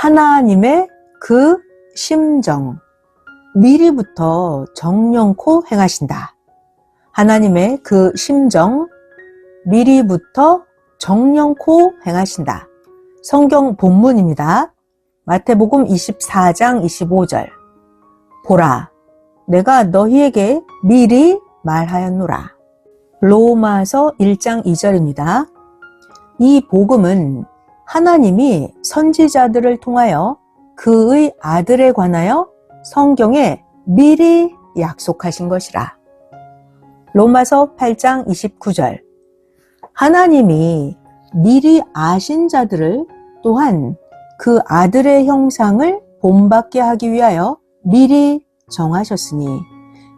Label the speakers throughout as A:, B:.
A: 하나님의 그 심정, 미리부터 정령코 행하신다. 하나님의 그 심정, 미리부터 정령코 행하신다. 성경 본문입니다. 마태복음 24장 25절. 보라, 내가 너희에게 미리 말하였노라. 로마서 1장 2절입니다. 이 복음은 하나님이 선지자들을 통하여 그의 아들에 관하여 성경에 미리 약속하신 것이라. 로마서 8장 29절. 하나님이 미리 아신 자들을 또한 그 아들의 형상을 본받게 하기 위하여 미리 정하셨으니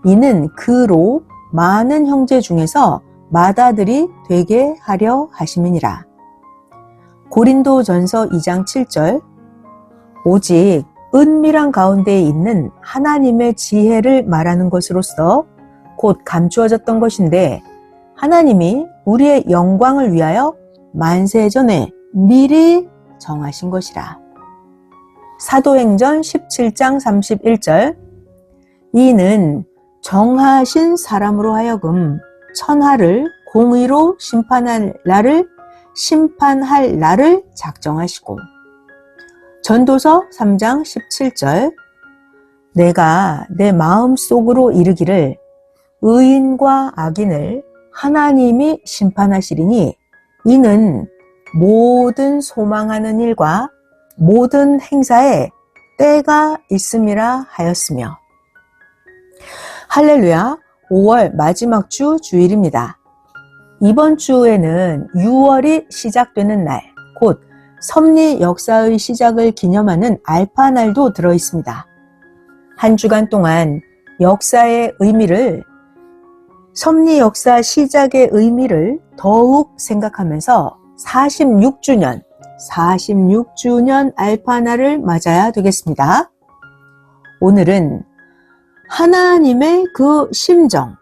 A: 이는 그로 많은 형제 중에서 맏아들이 되게 하려 하심이니라. 고린도전서 2장 7절. 오직 은밀한 가운데에 있는 하나님의 지혜를 말하는 것으로서 곧 감추어졌던 것인데 하나님이 우리의 영광을 위하여 만세전에 미리 정하신 것이라. 사도행전 17장 31절. 이는 정하신 사람으로 하여금 천하를 공의로 심판할 날을 작정하시고. 전도서 3장 17절. 내가 내 마음속으로 이르기를 의인과 악인을 하나님이 심판하시리니 이는 모든 소망하는 일과 모든 행사에 때가 있음이라 하였으며. 할렐루야. 5월 마지막 주 주일입니다. 이번 주에는 6월이 시작되는 날, 곧 섭리 역사의 시작을 기념하는 알파날도 들어있습니다. 한 주간 동안 역사의 의미를, 섭리 역사 시작의 의미를 더욱 생각하면서 46주년 알파날을 맞아야 되겠습니다. 오늘은 하나님의 그 심정,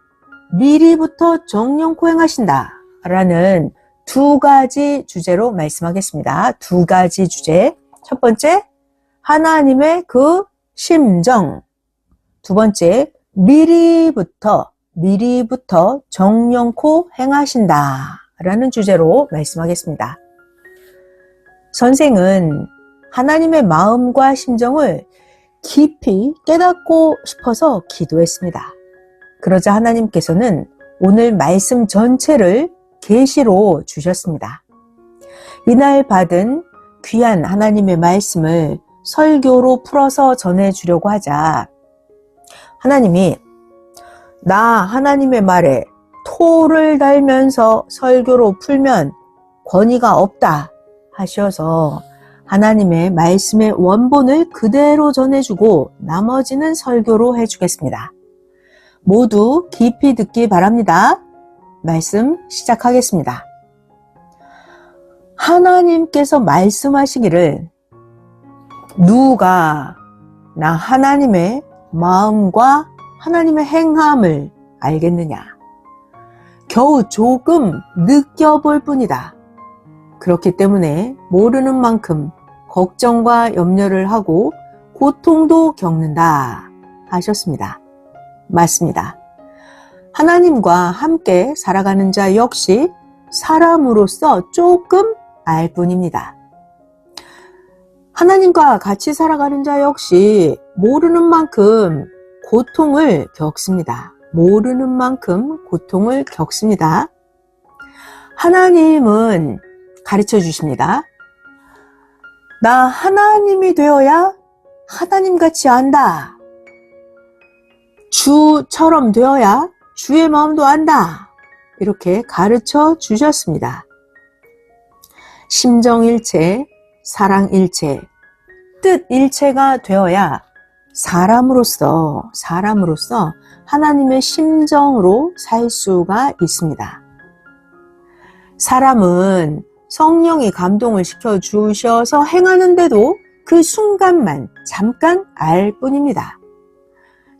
A: 미리부터 정령코 행하신다 라는 두 가지 주제로 말씀하겠습니다. 두 가지 주제. 첫 번째, 하나님의 그 심정. 두 번째, 미리부터 정령코 행하신다 라는 주제로 말씀하겠습니다. 선생은 하나님의 마음과 심정을 깊이 깨닫고 싶어서 기도했습니다. 그러자 하나님께서는 오늘 말씀 전체를 계시로 주셨습니다. 이날 받은 귀한 하나님의 말씀을 설교로 풀어서 전해주려고 하자 하나님이 나 하나님의 말에 토를 달면서 설교로 풀면 권위가 없다 하셔서 하나님의 말씀의 원본을 그대로 전해주고 나머지는 설교로 해주겠습니다. 모두 깊이 듣기 바랍니다. 말씀 시작하겠습니다. 하나님께서 말씀하시기를 누가 나 하나님의 마음과 하나님의 행함을 알겠느냐? 겨우 조금 느껴볼 뿐이다. 그렇기 때문에 모르는 만큼 걱정과 염려를 하고 고통도 겪는다 하셨습니다. 맞습니다. 하나님과 함께 살아가는 자 역시 사람으로서 조금 알 뿐입니다. 하나님과 같이 살아가는 자 역시 모르는 만큼 고통을 겪습니다. 모르는 만큼 고통을 겪습니다. 하나님은 가르쳐 주십니다. 나 하나님이 되어야 하나님같이 안다. 주처럼 되어야 주의 마음도 안다. 이렇게 가르쳐 주셨습니다. 심정일체, 사랑일체, 뜻일체가 되어야 사람으로서 하나님의 심정으로 살 수가 있습니다. 사람은 성령이 감동을 시켜주셔서 행하는데도 그 순간만 잠깐 알 뿐입니다.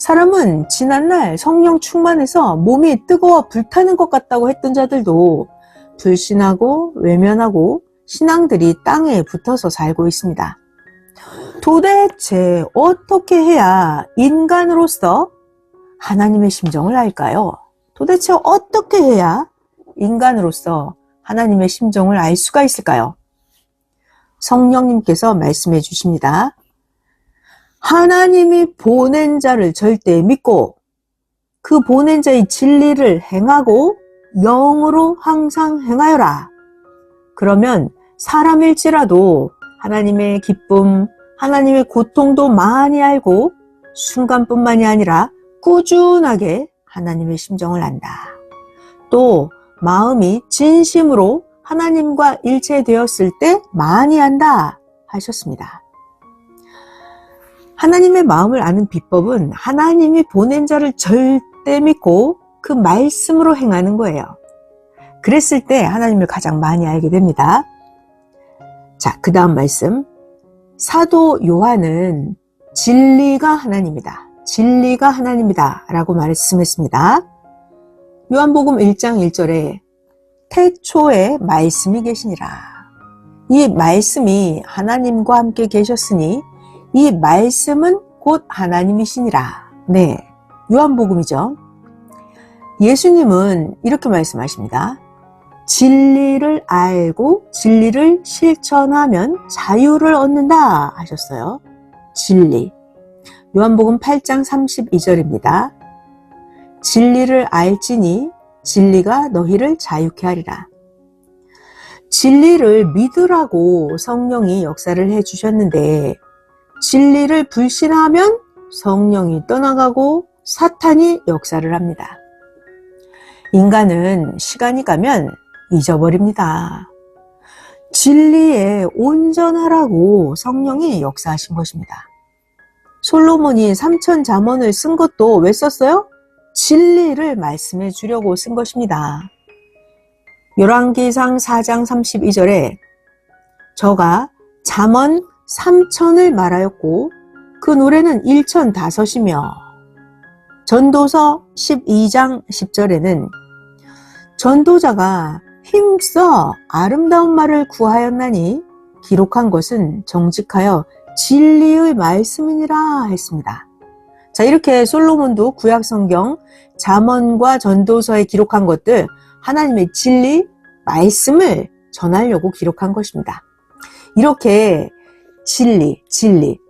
A: 사람은 지난날 성령 충만해서 몸이 뜨거워 불타는 것 같다고 했던 자들도 불신하고 외면하고 신앙들이 땅에 붙어서 살고 있습니다. 도대체 어떻게 해야 인간으로서 하나님의 심정을 알까요? 도대체 어떻게 해야 인간으로서 하나님의 심정을 알 수가 있을까요? 성령님께서 말씀해 주십니다. 하나님이 보낸 자를 절대 믿고 그 보낸 자의 진리를 행하고 영으로 항상 행하여라. 그러면 사람일지라도 하나님의 기쁨, 하나님의 고통도 많이 알고 순간뿐만이 아니라 꾸준하게 하나님의 심정을 안다. 또 마음이 진심으로 하나님과 일체되었을 때 많이 안다 하셨습니다. 하나님의 마음을 아는 비법은 하나님이 보낸 자를 절대 믿고 그 말씀으로 행하는 거예요. 그랬을 때 하나님을 가장 많이 알게 됩니다. 자, 그 다음 말씀. 사도 요한은 진리가 하나님이다. 진리가 하나님이다 라고 말씀했습니다. 요한복음 1장 1절에 태초에 말씀이 계시니라. 이 말씀이 하나님과 함께 계셨으니 이 말씀은 곧 하나님이시니라. 네, 요한복음이죠. 예수님은 이렇게 말씀하십니다. 진리를 알고 진리를 실천하면 자유를 얻는다 하셨어요. 진리. 요한복음 8장 32절입니다. 진리를 알지니 진리가 너희를 자유케 하리라. 진리를 믿으라고 성령이 역사를 해주셨는데 진리를 불신하면 성령이 떠나가고 사탄이 역사를 합니다. 인간은 시간이 가면 잊어버립니다. 진리에 온전하라고 성령이 역사하신 것입니다. 솔로몬이 삼천자문을 쓴 것도 왜 썼어요? 진리를 말씀해 주려고 쓴 것입니다. 열왕기상 4장 32절에 저가 잠언 3천을 말하였고 그 노래는 1,005이며 전도서 12장 10절에는 전도자가 힘써 아름다운 말을 구하였나니 기록한 것은 정직하여 진리의 말씀이니라 했습니다. 자, 이렇게 솔로몬도 구약성경 잠언과 전도서에 기록한 것들 하나님의 진리, 말씀을 전하려고 기록한 것입니다. 이렇게 진리,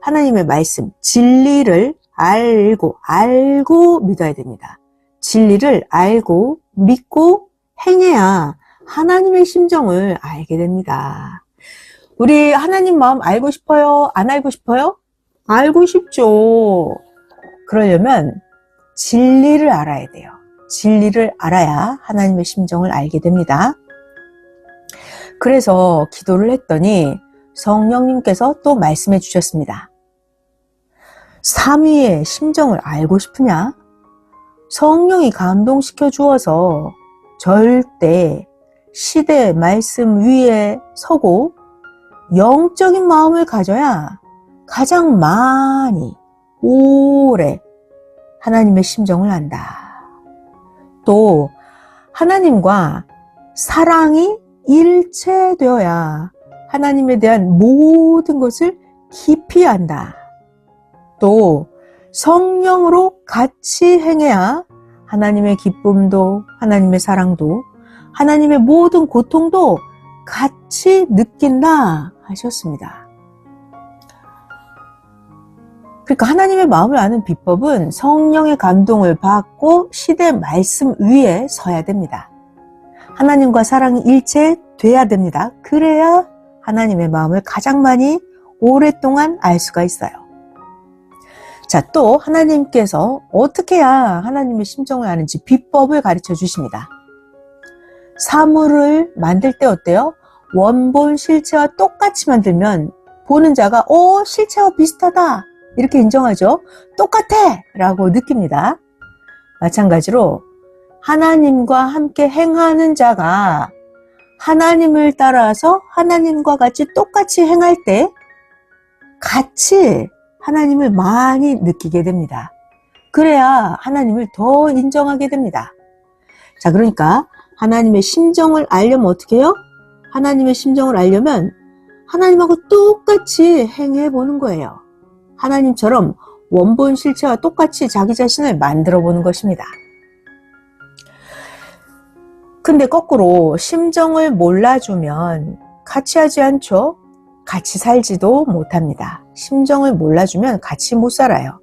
A: 하나님의 말씀, 진리를 알고 믿어야 됩니다. 진리를 알고 믿고 행해야 하나님의 심정을 알게 됩니다. 우리 하나님 마음 알고 싶어요? 안 알고 싶어요? 알고 싶죠. 그러려면 진리를 알아야 돼요. 진리를 알아야 하나님의 심정을 알게 됩니다. 그래서 기도를 했더니 성령님께서 또 말씀해 주셨습니다. 삼위의 심정을 알고 싶으냐? 성령이 감동시켜 주어서 절대 시대의 말씀 위에 서고 영적인 마음을 가져야 가장 많이 오래 하나님의 심정을 안다. 또 하나님과 사랑이 일체되어야 하나님에 대한 모든 것을 깊이 안다. 또 성령으로 같이 행해야 하나님의 기쁨도 하나님의 사랑도 하나님의 모든 고통도 같이 느낀다 하셨습니다. 그러니까 하나님의 마음을 아는 비법은 성령의 감동을 받고 시대 말씀 위에 서야 됩니다. 하나님과 사랑이 일체돼야 됩니다. 그래야 하나님의 마음을 가장 많이 오랫동안 알 수가 있어요. 자, 또 하나님께서 어떻게 해야 하나님의 심정을 아는지 비법을 가르쳐 주십니다. 사물을 만들 때 어때요? 원본 실체와 똑같이 만들면 보는 자가 실체와 비슷하다 이렇게 인정하죠. 똑같아 라고 느낍니다. 마찬가지로 하나님과 함께 행하는 자가 하나님을 따라서 하나님과 같이 똑같이 행할 때 같이 하나님을 많이 느끼게 됩니다. 그래야 하나님을 더 인정하게 됩니다. 자, 그러니까 하나님의 심정을 알려면 어떻게 해요? 하나님의 심정을 알려면 하나님하고 똑같이 행해 보는 거예요. 하나님처럼 원본 실체와 똑같이 자기 자신을 만들어 보는 것입니다. 근데 거꾸로 심정을 몰라주면 같이 하지 않죠? 같이 살지도 못합니다. 심정을 몰라주면 같이 못 살아요.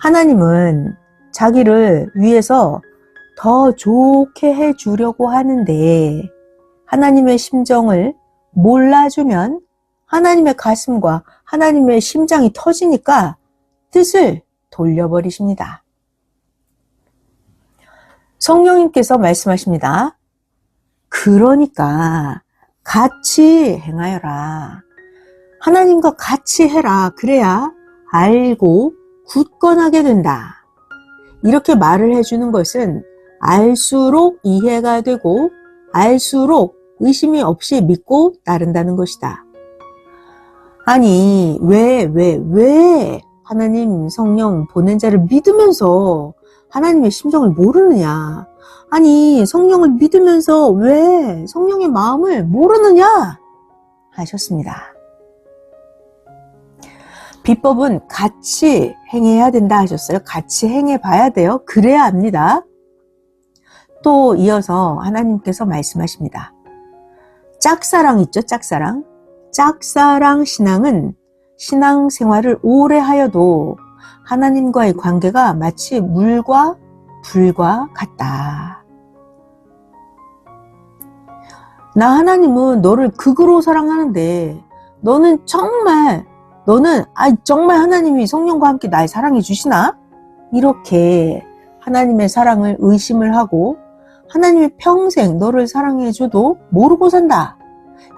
A: 하나님은 자기를 위해서 더 좋게 해주려고 하는데 하나님의 심정을 몰라주면 하나님의 가슴과 하나님의 심장이 터지니까 뜻을 돌려버리십니다. 성령님께서 말씀하십니다. 그러니까 같이 행하여라. 하나님과 같이 해라. 그래야 알고 굳건하게 된다. 이렇게 말을 해주는 것은 알수록 이해가 되고 알수록 의심이 없이 믿고 따른다는 것이다. 아니 왜 하나님 성령 보낸 자를 믿으면서 하나님의 심정을 모르느냐? 아니 성령을 믿으면서 왜 성령의 마음을 모르느냐? 하셨습니다. 비법은 같이 행해야 된다 하셨어요. 같이 행해 봐야 돼요. 그래야 합니다. 또 이어서 하나님께서 말씀하십니다. 짝사랑 있죠? 짝사랑. 짝사랑 신앙은 신앙생활을 오래 하여도 하나님과의 관계가 마치 물과 불과 같다. 나 하나님은 너를 극으로 사랑하는데 너는 정말 하나님이 성령과 함께 날 사랑해 주시나? 이렇게 하나님의 사랑을 의심을 하고 하나님이 평생 너를 사랑해 줘도 모르고 산다.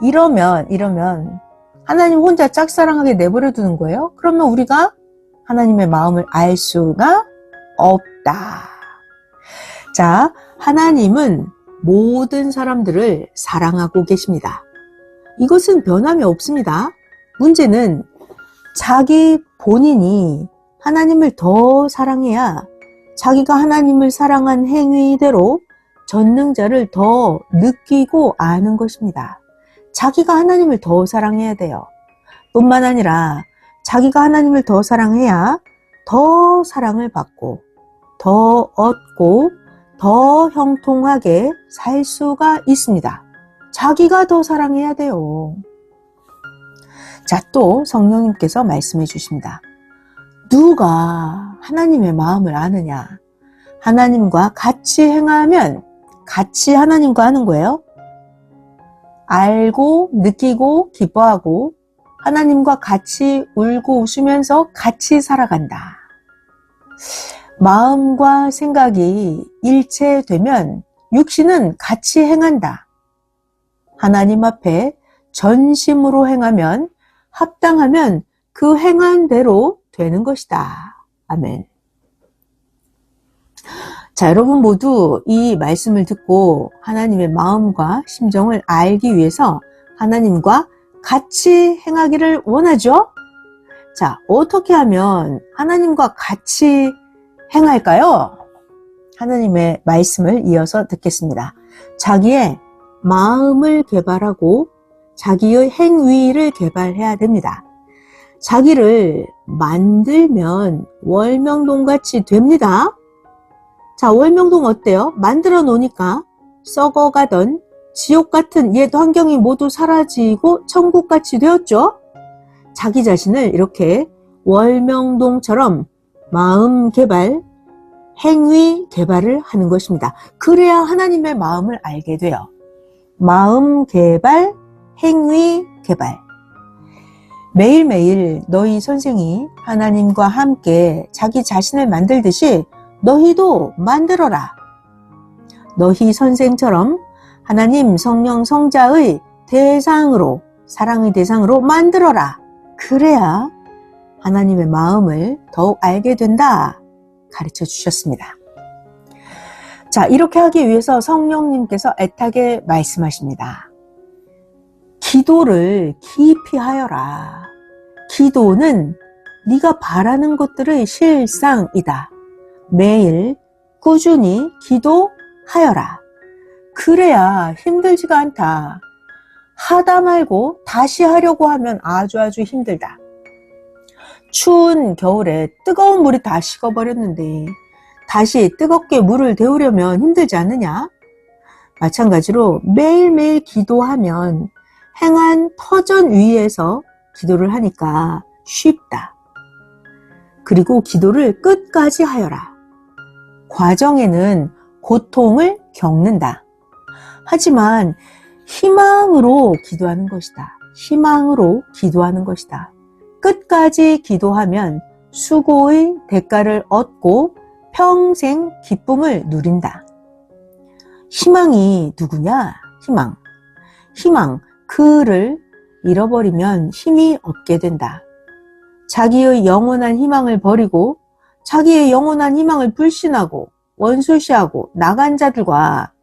A: 이러면 하나님 혼자 짝사랑하게 내버려 두는 거예요. 그러면 우리가 하나님의 마음을 알 수가 없다. 자, 하나님은 모든 사람들을 사랑하고 계십니다. 이것은 변함이 없습니다. 문제는 자기 본인이 하나님을 더 사랑해야 자기가 하나님을 사랑한 행위대로 전능자를 더 느끼고 아는 것입니다. 자기가 하나님을 더 사랑해야 돼요. 뿐만 아니라 자기가 하나님을 더 사랑해야 더 사랑을 받고 더 얻고 더 형통하게 살 수가 있습니다. 자기가 더 사랑해야 돼요. 자, 또 성령님께서 말씀해 주십니다. 누가 하나님의 마음을 아느냐? 하나님과 같이 행하면 같이 하나님과 하는 거예요. 알고 느끼고 기뻐하고 하나님과 같이 울고 웃으면서 같이 살아간다. 마음과 생각이 일체되면 육신은 같이 행한다. 하나님 앞에 전심으로 행하면 합당하면 그 행한 대로 되는 것이다. 아멘. 자, 여러분 모두 이 말씀을 듣고 하나님의 마음과 심정을 알기 위해서 하나님과 같이 행하기를 원하죠? 자, 어떻게 하면 하나님과 같이 행할까요? 하나님의 말씀을 이어서 듣겠습니다. 자기의 마음을 개발하고 자기의 행위를 개발해야 됩니다. 자기를 만들면 월명동같이 됩니다. 자, 월명동 어때요? 만들어 놓으니까 썩어가던 지옥 같은 옛 환경이 모두 사라지고 천국같이 되었죠? 자기 자신을 이렇게 월명동처럼 마음 개발, 행위 개발을 하는 것입니다. 그래야 하나님의 마음을 알게 돼요. 마음 개발, 행위 개발. 매일매일 너희 선생이 하나님과 함께 자기 자신을 만들듯이 너희도 만들어라. 너희 선생처럼 하나님 성령 성자의 대상으로, 사랑의 대상으로 만들어라. 그래야 하나님의 마음을 더욱 알게 된다. 가르쳐 주셨습니다. 자, 이렇게 하기 위해서 성령님께서 애타게 말씀하십니다. 기도를 깊이 하여라. 기도는 네가 바라는 것들의 실상이다. 매일 꾸준히 기도하여라. 그래야 힘들지가 않다. 하다 말고 다시 하려고 하면 아주 힘들다. 추운 겨울에 뜨거운 물이 다 식어버렸는데 다시 뜨겁게 물을 데우려면 힘들지 않느냐? 마찬가지로 매일매일 기도하면 행한 터전 위에서 기도를 하니까 쉽다. 그리고 기도를 끝까지 하여라. 과정에는 고통을 겪는다. 하지만 희망으로 기도하는 것이다. 희망으로 기도하는 것이다. 끝까지 기도하면 수고의 대가를 얻고 평생 기쁨을 누린다. 희망이 누구냐? 희망. 그를 잃어버리면 힘이 없게 된다. 자기의 영원한 희망을 버리고 자기의 영원한 희망을 불신하고 원수시하고 나간 자들과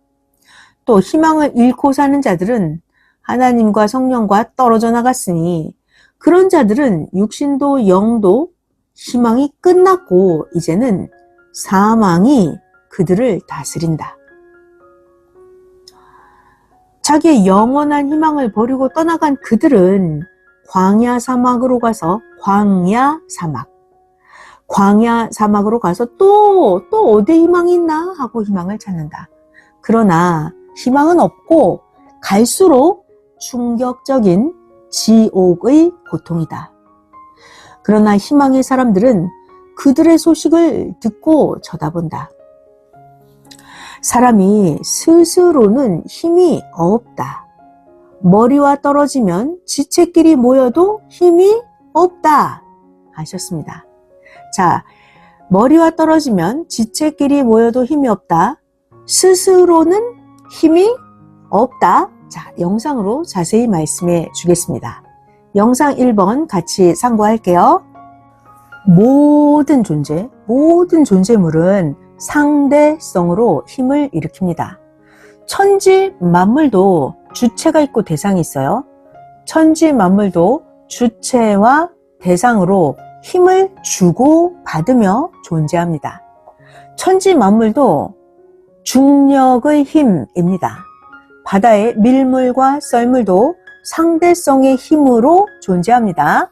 A: 또 희망을 잃고 사는 자들은 하나님과 성령과 떨어져 나갔으니 그런 자들은 육신도 영도 희망이 끝났고 이제는 사망이 그들을 다스린다. 자기의 영원한 희망을 버리고 떠나간 그들은 광야 사막으로 가서 광야 사막으로 가서 또 어디 희망이 있나 하고 희망을 찾는다. 그러나 희망은 없고 갈수록 충격적인 지옥의 고통이다. 그러나 희망의 사람들은 그들의 소식을 듣고 쳐다본다. 사람이 스스로는 힘이 없다. 머리와 떨어지면 지체끼리 모여도 힘이 없다 하셨습니다. 자, 머리와 떨어지면 지체끼리 모여도 힘이 없다. 스스로는 힘이 없다. 자, 영상으로 자세히 말씀해 주겠습니다. 영상 1번 같이 참고할게요. 모든 존재물은 상대성으로 힘을 일으킵니다. 천지 만물도 주체가 있고 대상이 있어요. 천지 만물도 주체와 대상으로 힘을 주고 받으며 존재합니다. 천지 만물도 중력의 힘입니다. 바다의 밀물과 썰물도 상대성의 힘으로 존재합니다.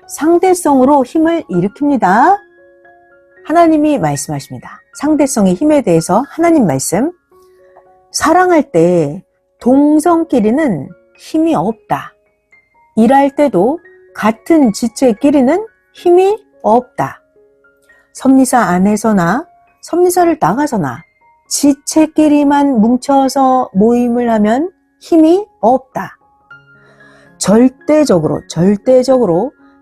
A: 상대성으로 힘을 일으킵니다. 하나님이 말씀하십니다. 상대성의 힘에 대해서 하나님 말씀. 사랑할 때 동성끼리는 힘이 없다. 일할 때도 같은 지체끼리는 힘이 없다. 섭리사 안에서나 섭리사를 나가서나 지체끼리만 뭉쳐서 모임을 하면 힘이 없다. 절대적으로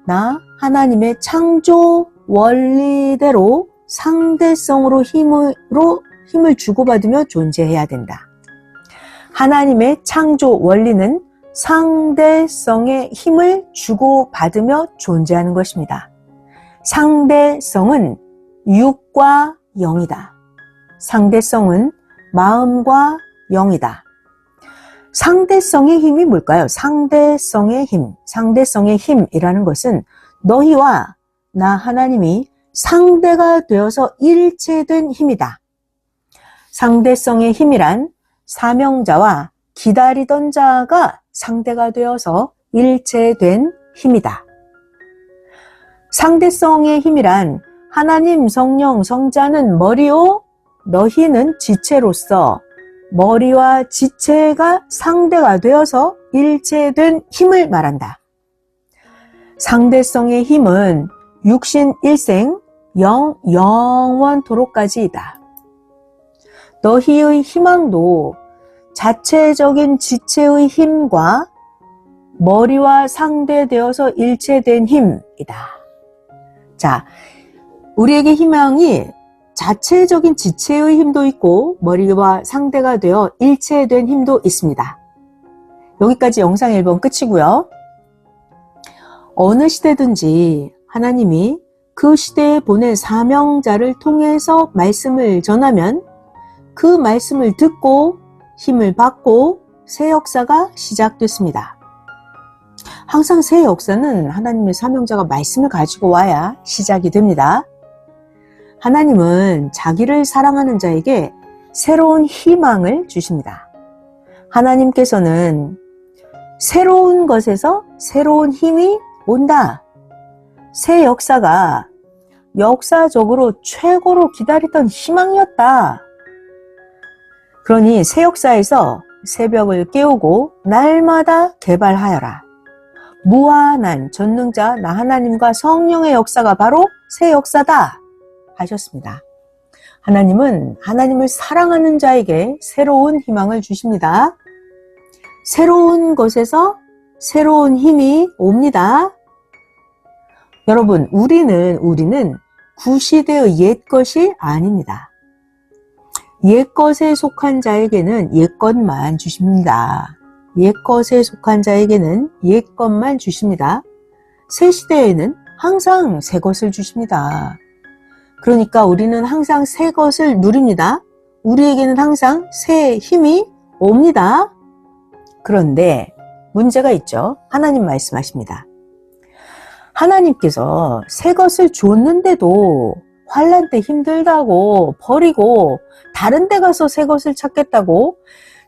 A: 나 하나님의 창조 원리대로 상대성으로 힘을 주고받으며 존재해야 된다. 하나님의 창조 원리는 상대성의 힘을 주고받으며 존재하는 것입니다. 상대성은 육과 영이다. 상대성은 마음과 영이다. 상대성의 힘이 뭘까요? 상대성의 힘이라는 것은 너희와 나 하나님이 상대가 되어서 일체된 힘이다. 상대성의 힘이란 사명자와 기다리던 자가 상대가 되어서 일체된 힘이다. 상대성의 힘이란 하나님, 성령, 성자는 머리요, 너희는 지체로서 머리와 지체가 상대가 되어서 일체된 힘을 말한다. 상대성의 힘은 육신 일생 영원토록까지이다. 너희의 희망도 자체적인 지체의 힘과 머리와 상대되어서 일체된 힘이다. 자, 우리에게 희망이 자체적인 지체의 힘도 있고 머리와 상대가 되어 일체된 힘도 있습니다. 여기까지 영상 1번 끝이고요. 어느 시대든지 하나님이 그 시대에 보낸 사명자를 통해서 말씀을 전하면 그 말씀을 듣고 힘을 받고 새 역사가 시작됐습니다. 항상 새 역사는 하나님의 사명자가 말씀을 가지고 와야 시작이 됩니다. 하나님은 자기를 사랑하는 자에게 새로운 희망을 주십니다. 하나님께서는 새로운 것에서 새로운 힘이 온다. 새 역사가 역사적으로 최고로 기다리던 희망이었다. 그러니 새 역사에서 새벽을 깨우고 날마다 개발하여라. 무한한 전능자 나 하나님과 성령의 역사가 바로 새 역사다 하셨습니다. 하나님은 하나님을 사랑하는 자에게 새로운 희망을 주십니다. 새로운 것에서 새로운 힘이 옵니다. 여러분, 우리는 구시대의 옛것이 아닙니다. 옛것에 속한 자에게는 옛것만 주십니다. 옛것에 속한 자에게는 옛것만 주십니다. 새 시대에는 항상 새 것을 주십니다. 그러니까 우리는 항상 새 것을 누립니다. 우리에게는 항상 새 힘이 옵니다. 그런데 문제가 있죠. 하나님 말씀하십니다. 하나님께서 새 것을 줬는데도 환난 때 힘들다고 버리고 다른 데 가서 새 것을 찾겠다고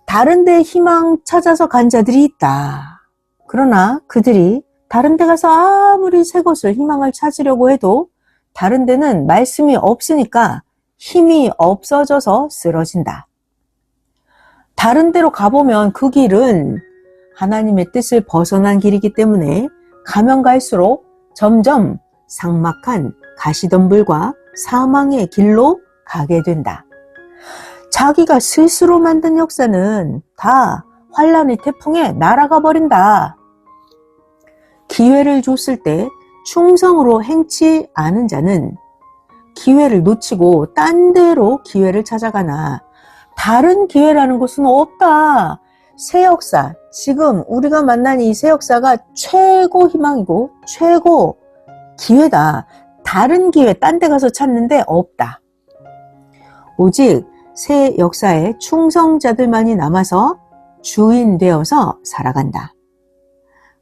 A: 다른 데 희망 찾아서 간 자들이 있다. 그러나 그들이 다른 데 가서 아무리 새 것을 희망을 찾으려고 해도 다른 데는 말씀이 없으니까 힘이 없어져서 쓰러진다. 다른 데로 가보면 그 길은 하나님의 뜻을 벗어난 길이기 때문에 가면 갈수록 점점 삭막한 가시덤불과 사망의 길로 가게 된다. 자기가 스스로 만든 역사는 다 환란의 태풍에 날아가 버린다. 기회를 줬을 때 충성으로 행치 않은 자는 기회를 놓치고 딴 데로 기회를 찾아가나 다른 기회라는 것은 없다. 새 역사, 지금 우리가 만난 이 새 역사가 최고 희망이고 최고 기회다. 다른 기회 딴 데 가서 찾는데 없다. 오직 새 역사에 충성자들만이 남아서 주인 되어서 살아간다.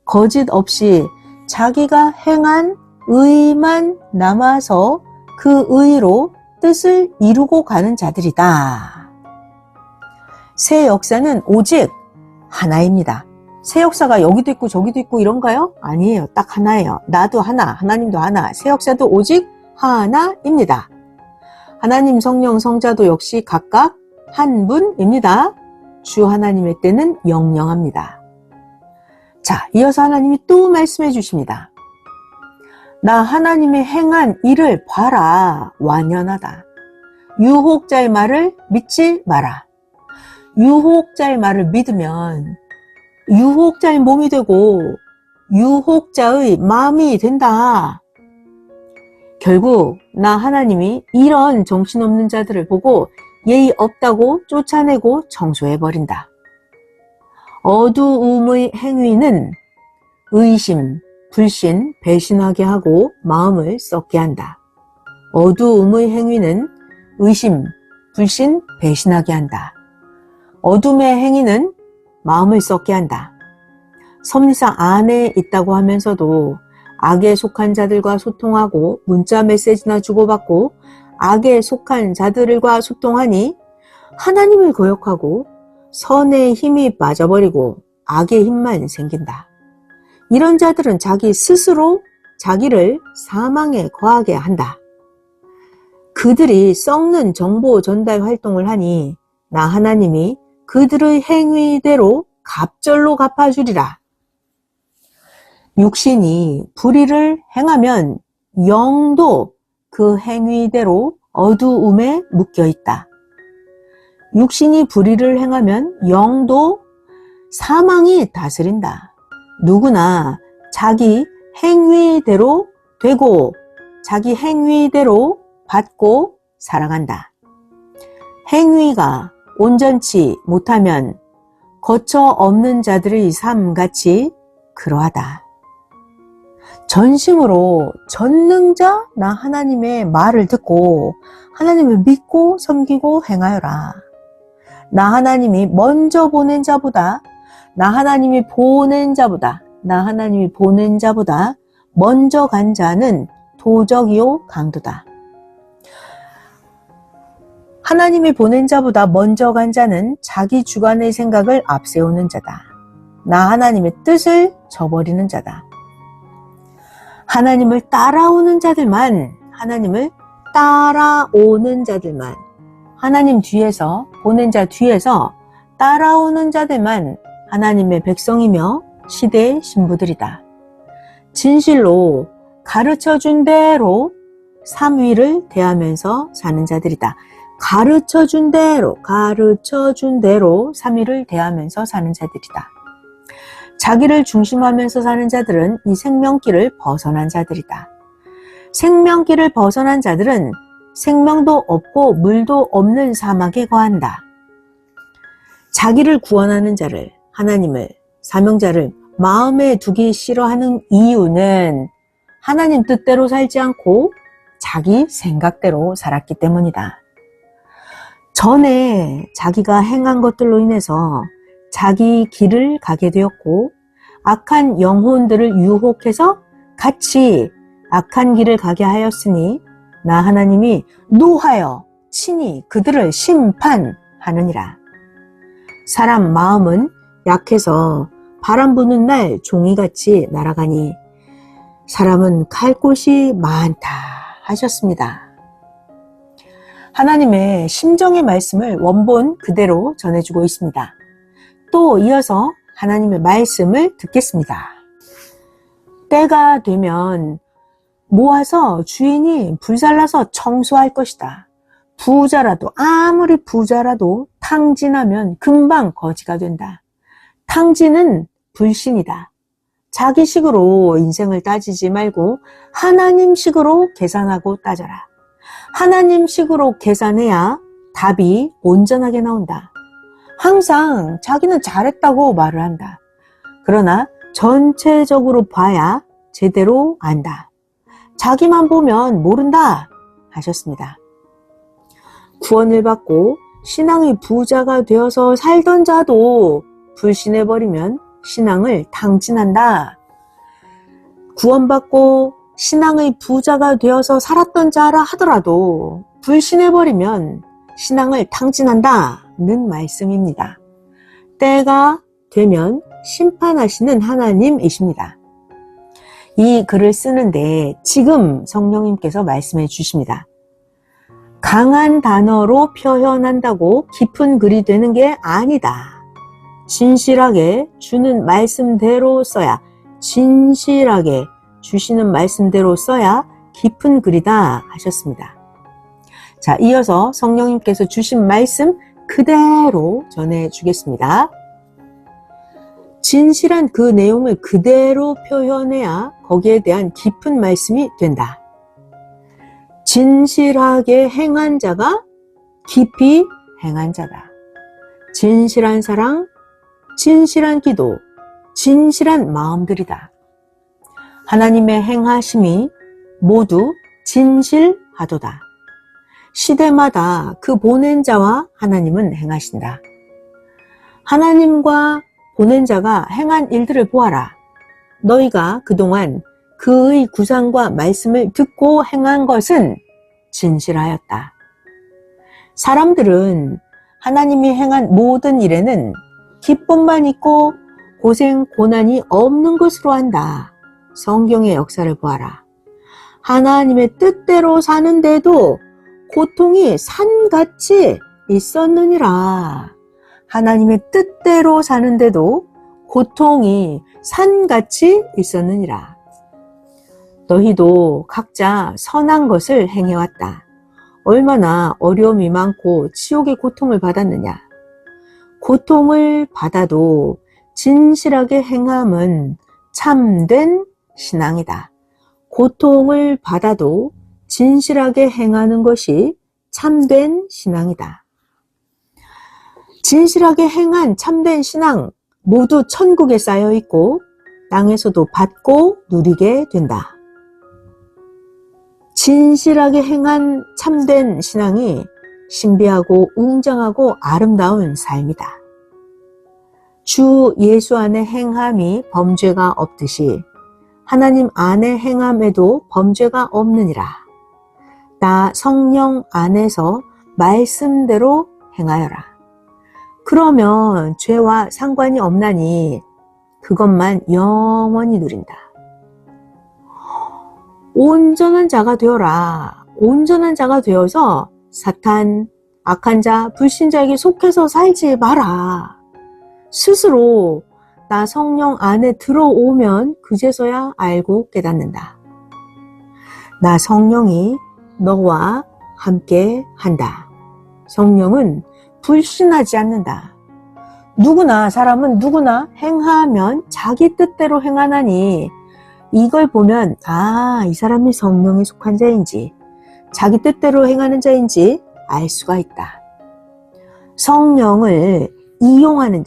A: 거짓 없이 자기가 행한 의만 남아서 그 의로 뜻을 이루고 가는 자들이다. 새 역사는 오직 하나입니다. 새 역사가 여기도 있고 저기도 있고 이런가요? 아니에요. 딱 하나예요. 나도 하나, 하나님도 하나, 새 역사도 오직 하나입니다. 하나님, 성령, 성자도 역시 각각 한 분입니다. 주 하나님의 때는 영영합니다. 자, 이어서 하나님이 또 말씀해 주십니다. 나 하나님의 행한 일을 봐라. 완연하다. 유혹자의 말을 믿지 마라. 유혹자의 말을 믿으면 유혹자의 몸이 되고 유혹자의 마음이 된다. 결국 나 하나님이 이런 정신없는 자들을 보고 예의 없다고 쫓아내고 청소해버린다. 어두움의 행위는 의심, 불신, 배신하게 하고 마음을 썩게 한다. 어두움의 행위는 의심, 불신, 배신하게 한다. 어둠의 행위는 마음을 썩게 한다. 섭리상 안에 있다고 하면서도 악에 속한 자들과 소통하고 문자 메시지나 주고받고 악에 속한 자들과 소통하니 하나님을 거역하고 선의 힘이 빠져버리고 악의 힘만 생긴다. 이런 자들은 자기 스스로 자기를 사망에 거하게 한다. 그들이 썩는 정보 전달 활동을 하니 나 하나님이 그들의 행위대로 갑절로 갚아주리라. 육신이 불의를 행하면 영도 그 행위대로 어두움에 묶여있다. 육신이 불의를 행하면 영도 사망이 다스린다. 누구나 자기 행위대로 되고 자기 행위대로 받고 살아간다. 행위가 온전치 못하면 거처 없는 자들의 삶같이 그러하다. 전심으로 전능자 나 하나님의 말을 듣고 하나님을 믿고 섬기고 행하여라. 나 하나님이 먼저 보낸 자보다 나 하나님이 보낸 자보다 먼저 간 자는 도적이요 강도다. 하나님이 보낸 자보다 먼저 간 자는 자기 주관의 생각을 앞세우는 자다. 나 하나님의 뜻을 저버리는 자다. 하나님을 따라오는 자들만, 하나님을 따라오는 자들만, 하나님 뒤에서, 보낸 자 뒤에서 따라오는 자들만 하나님의 백성이며 시대의 신부들이다. 진실로 가르쳐준 대로 삼위를 대하면서 사는 자들이다. 가르쳐준 대로 삼위를 대하면서 사는 자들이다. 자기를 중심하면서 사는 자들은 이 생명길을 벗어난 자들이다. 생명길을 벗어난 자들은 생명도 없고 물도 없는 사막에 거한다. 자기를 구원하는 자를, 하나님을, 사명자를 마음에 두기 싫어하는 이유는 하나님 뜻대로 살지 않고 자기 생각대로 살았기 때문이다. 전에 자기가 행한 것들로 인해서 자기 길을 가게 되었고 악한 영혼들을 유혹해서 같이 악한 길을 가게 하였으니 나 하나님이 노하여 친히 그들을 심판하느니라. 사람 마음은 약해서 바람 부는 날 종이같이 날아가니 사람은 갈 곳이 많다 하셨습니다. 하나님의 심정의 말씀을 원본 그대로 전해주고 있습니다. 또 이어서 하나님의 말씀을 듣겠습니다. 때가 되면 모아서 주인이 불살라서 청소할 것이다. 부자라도, 아무리 부자라도 탕진하면 금방 거지가 된다. 탕진은 불신이다. 자기식으로 인생을 따지지 말고 하나님식으로 계산하고 따져라. 하나님식으로 계산해야 답이 온전하게 나온다. 항상 자기는 잘했다고 말을 한다. 그러나 전체적으로 봐야 제대로 안다. 자기만 보면 모른다 하셨습니다. 구원을 받고 신앙의 부자가 되어서 살던 자도 불신해버리면 신앙을 탕진한다. 구원받고 신앙의 부자가 되어서 살았던 자라 하더라도 불신해버리면 신앙을 탕진한다는 말씀입니다. 때가 되면 심판하시는 하나님이십니다. 이 글을 쓰는데 지금 성령님께서 말씀해 주십니다. 강한 단어로 표현한다고 깊은 글이 되는 게 아니다. 진실하게 주는 말씀대로 써야, 진실하게 주시는 말씀대로 써야 깊은 글이다 하셨습니다. 자, 이어서 성령님께서 주신 말씀 그대로 전해주겠습니다. 진실한 그 내용을 그대로 표현해야 거기에 대한 깊은 말씀이 된다. 진실하게 행한 자가 깊이 행한 자다. 진실한 사랑, 진실한 기도, 진실한 마음들이다. 하나님의 행하심이 모두 진실하도다. 시대마다 그 보낸 자와 하나님은 행하신다. 하나님과 보낸 자가 행한 일들을 보아라. 너희가 그동안 그의 구상과 말씀을 듣고 행한 것은 진실하였다. 사람들은 하나님이 행한 모든 일에는 기쁨만 있고 고생, 고난이 없는 것으로 한다. 성경의 역사를 보아라. 하나님의 뜻대로 사는데도 고통이 산같이 있었느니라. 하나님의 뜻대로 사는데도 고통이 산같이 있었느니라. 너희도 각자 선한 것을 행해왔다. 얼마나 어려움이 많고 지옥의 고통을 받았느냐. 고통을 받아도 진실하게 행함은 참된 신앙이다. 고통을 받아도 진실하게 행하는 것이 참된 신앙이다. 진실하게 행한 참된 신앙 모두 천국에 쌓여 있고 땅에서도 받고 누리게 된다. 진실하게 행한 참된 신앙이 신비하고 웅장하고 아름다운 삶이다. 주 예수 안에 행함이 범죄가 없듯이 하나님 안에 행함에도 범죄가 없느니라. 나 성령 안에서 말씀대로 행하여라. 그러면 죄와 상관이 없나니 그것만 영원히 누린다. 온전한 자가 되어라. 온전한 자가 되어서 사탄, 악한 자, 불신자에게 속해서 살지 마라. 스스로 나 성령 안에 들어오면 그제서야 알고 깨닫는다. 나 성령이 너와 함께 한다. 성령은 불신하지 않는다. 사람은 누구나 행하면 자기 뜻대로 행하나니 이걸 보면 이 사람이 성령에 속한 자인지 자기 뜻대로 행하는 자인지 알 수가 있다. 성령을 이용하는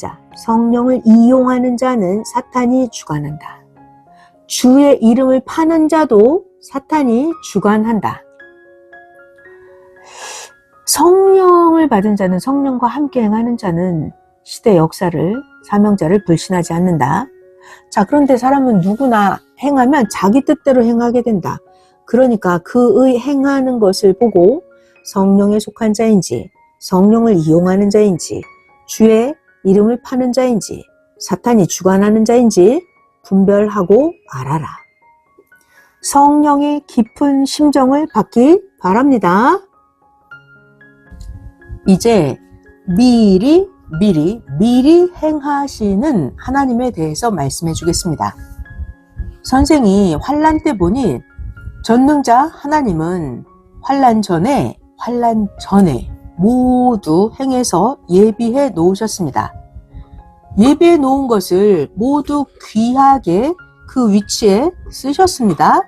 A: 자는 사탄이 주관한다. 주의 이름을 파는 자도 사탄이 주관한다. 성령을 받은 자는, 성령과 함께 행하는 자는 시대 역사를, 사명자를 불신하지 않는다. 자, 그런데 사람은 누구나 행하면 자기 뜻대로 행하게 된다. 그러니까 그의 행하는 것을 보고 성령에 속한 자인지, 성령을 이용하는 자인지, 주의 이름을 파는 자인지, 사탄이 주관하는 자인지 분별하고 알아라. 성령의 깊은 심정을 받기 바랍니다. 이제 미리 행하시는 하나님에 대해서 말씀해 주겠습니다. 선생이 환난 때 보니 전능자 하나님은 환난 전에 모두 행해서 예비해 놓으셨습니다. 예비해 놓은 것을 모두 귀하게 그 위치에 쓰셨습니다.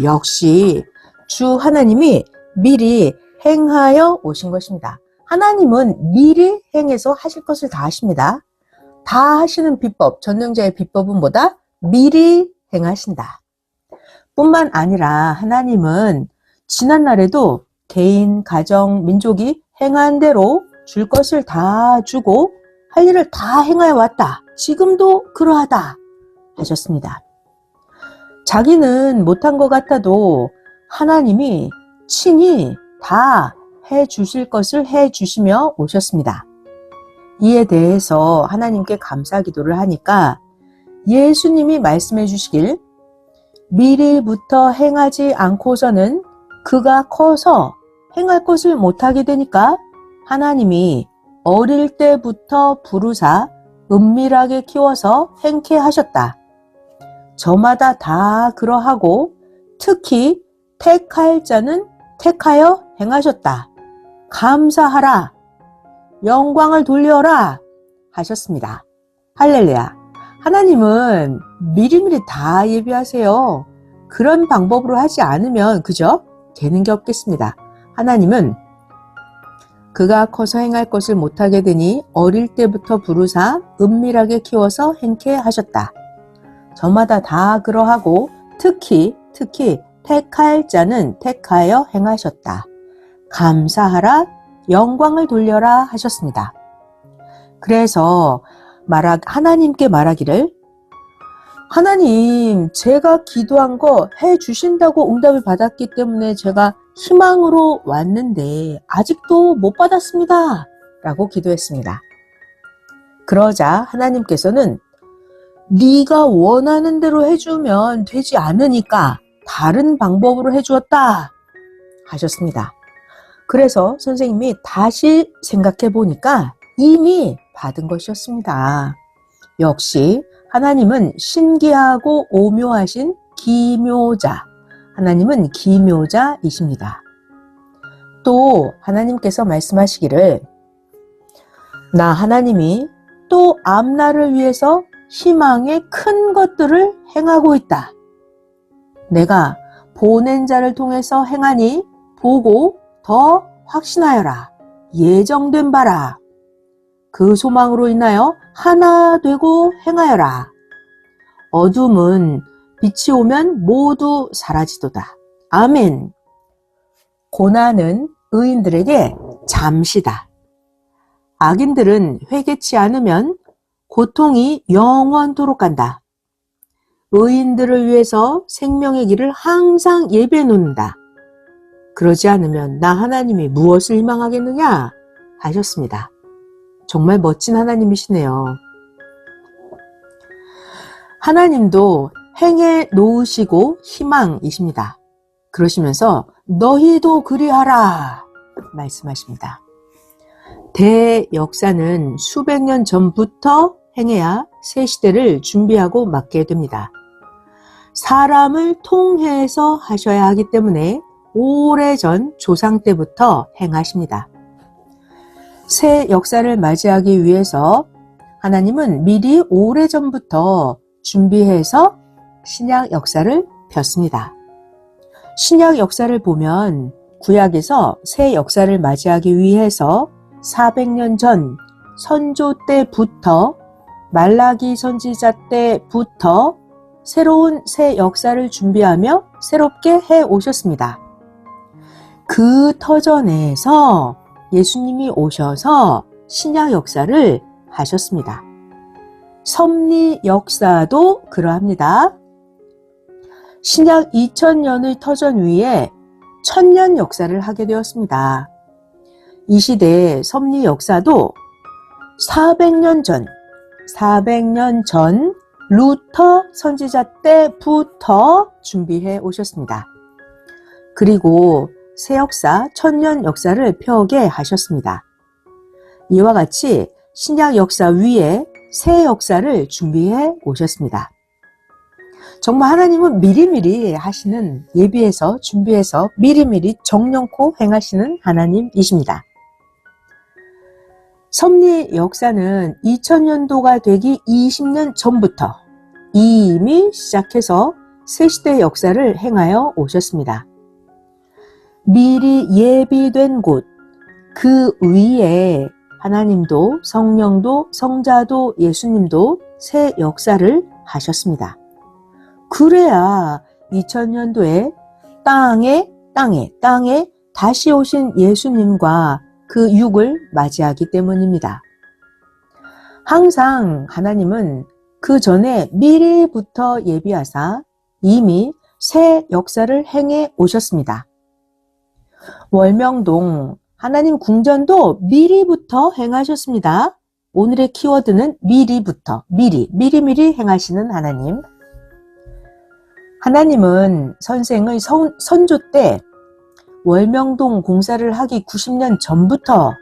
A: 역시 주 하나님이 미리 행하여 오신 것입니다. 하나님은 미리 행해서 하실 것을 다 하십니다. 다 하시는 비법, 전능자의 비법은 뭐다? 미리 행하신다. 뿐만 아니라 하나님은 지난날에도 개인, 가정, 민족이 행한 대로 줄 것을 다 주고 할 일을 다 행하여 왔다. 지금도 그러하다 하셨습니다. 자기는 못한 것 같아도 하나님이 친히 다 해주실 것을 해주시며 오셨습니다. 이에 대해서 하나님께 감사 기도를 하니까 예수님이 말씀해 주시길 미리부터 행하지 않고서는 그가 커서 행할 것을 못하게 되니까 하나님이 어릴 때부터 부르사 은밀하게 키워서 행케 하셨다. 저마다 다 그러하고 특히 택할 자는 택하여 행하셨다. 감사하라. 영광을 돌려라 하셨습니다. 할렐루야. 하나님은 미리미리 다 예비하세요. 그런 방법으로 하지 않으면 그저 되는 게 없겠습니다. 하나님은 그가 커서 행할 것을 못하게 되니 어릴 때부터 부르사 은밀하게 키워서 행케 하셨다. 저마다 다 그러하고 특히 택할 자는 택하여 행하셨다. 감사하라. 영광을 돌려라 하셨습니다. 그래서 하나님께 말하기를 하나님, 제가 기도한 거 해주신다고 응답을 받았기 때문에 제가 희망으로 왔는데 아직도 못 받았습니다. 라고 기도했습니다. 그러자 하나님께서는 네가 원하는 대로 해주면 되지 않으니까 다른 방법으로 해주었다 하셨습니다. 그래서 선생님이 다시 생각해 보니까 이미 받은 것이었습니다. 역시 하나님은 신기하고 오묘하신 기묘자, 하나님은 기묘자이십니다. 또 하나님께서 말씀하시기를 나 하나님이 또 앞날을 위해서 희망의 큰 것들을 행하고 있다. 내가 보낸 자를 통해서 행하니 보고 더 확신하여라. 예정된 바라. 그 소망으로 인하여 하나 되고 행하여라. 어둠은 빛이 오면 모두 사라지도다. 아멘. 고난은 의인들에게 잠시다. 악인들은 회개치 않으면 고통이 영원토록 간다. 의인들을 위해서 생명의 길을 항상 예비해 놓는다. 그러지 않으면 나 하나님이 무엇을 희망하겠느냐 하셨습니다. 정말 멋진 하나님이시네요. 하나님도 행해 놓으시고 희망이십니다. 그러시면서 너희도 그리하라 말씀하십니다. 대역사는 수백 년 전부터 행해야 새 시대를 준비하고 맡게 됩니다. 사람을 통해서 하셔야 하기 때문에 오래전 조상 때부터 행하십니다. 새 역사를 맞이하기 위해서 하나님은 미리 오래전부터 준비해서 신약 역사를 폈습니다. 신약 역사를 보면 구약에서 새 역사를 맞이하기 위해서 400년 전 선조 때부터 말라기 선지자 때부터 새로운 새 역사를 준비하며 새롭게 해 오셨습니다. 그 터전에서 예수님이 오셔서 신약 역사를 하셨습니다. 섭리 역사도 그러합니다. 신약 2000년의 터전 위에 1000년 역사를 하게 되었습니다. 이 시대의 섭리 역사도 400년 전 루터 선지자 때부터 준비해 오셨습니다. 그리고 새 역사, 1000년 역사를 펴게 하셨습니다. 이와 같이 신약 역사 위에 새 역사를 준비해 오셨습니다. 정말 하나님은 미리미리 하시는, 예비해서 준비해서 미리미리 정령코 행하시는 하나님이십니다. 섭리 역사는 2000년도가 되기 20년 전부터 이미 시작해서 새시대 역사를 행하여 오셨습니다. 미리 예비된 곳, 그 위에 하나님도 성령도 성자도 예수님도 새 역사를 하셨습니다. 그래야 2000년도에 땅에 다시 오신 예수님과 그 육을 맞이하기 때문입니다. 항상 하나님은 그 전에 미리부터 예비하사 이미 새 역사를 행해 오셨습니다. 월명동 하나님 궁전도 미리부터 행하셨습니다. 오늘의 키워드는 미리부터, 미리미리 행하시는 하나님. 하나님은 선생의 선조 때 월명동 공사를 하기 90년 전부터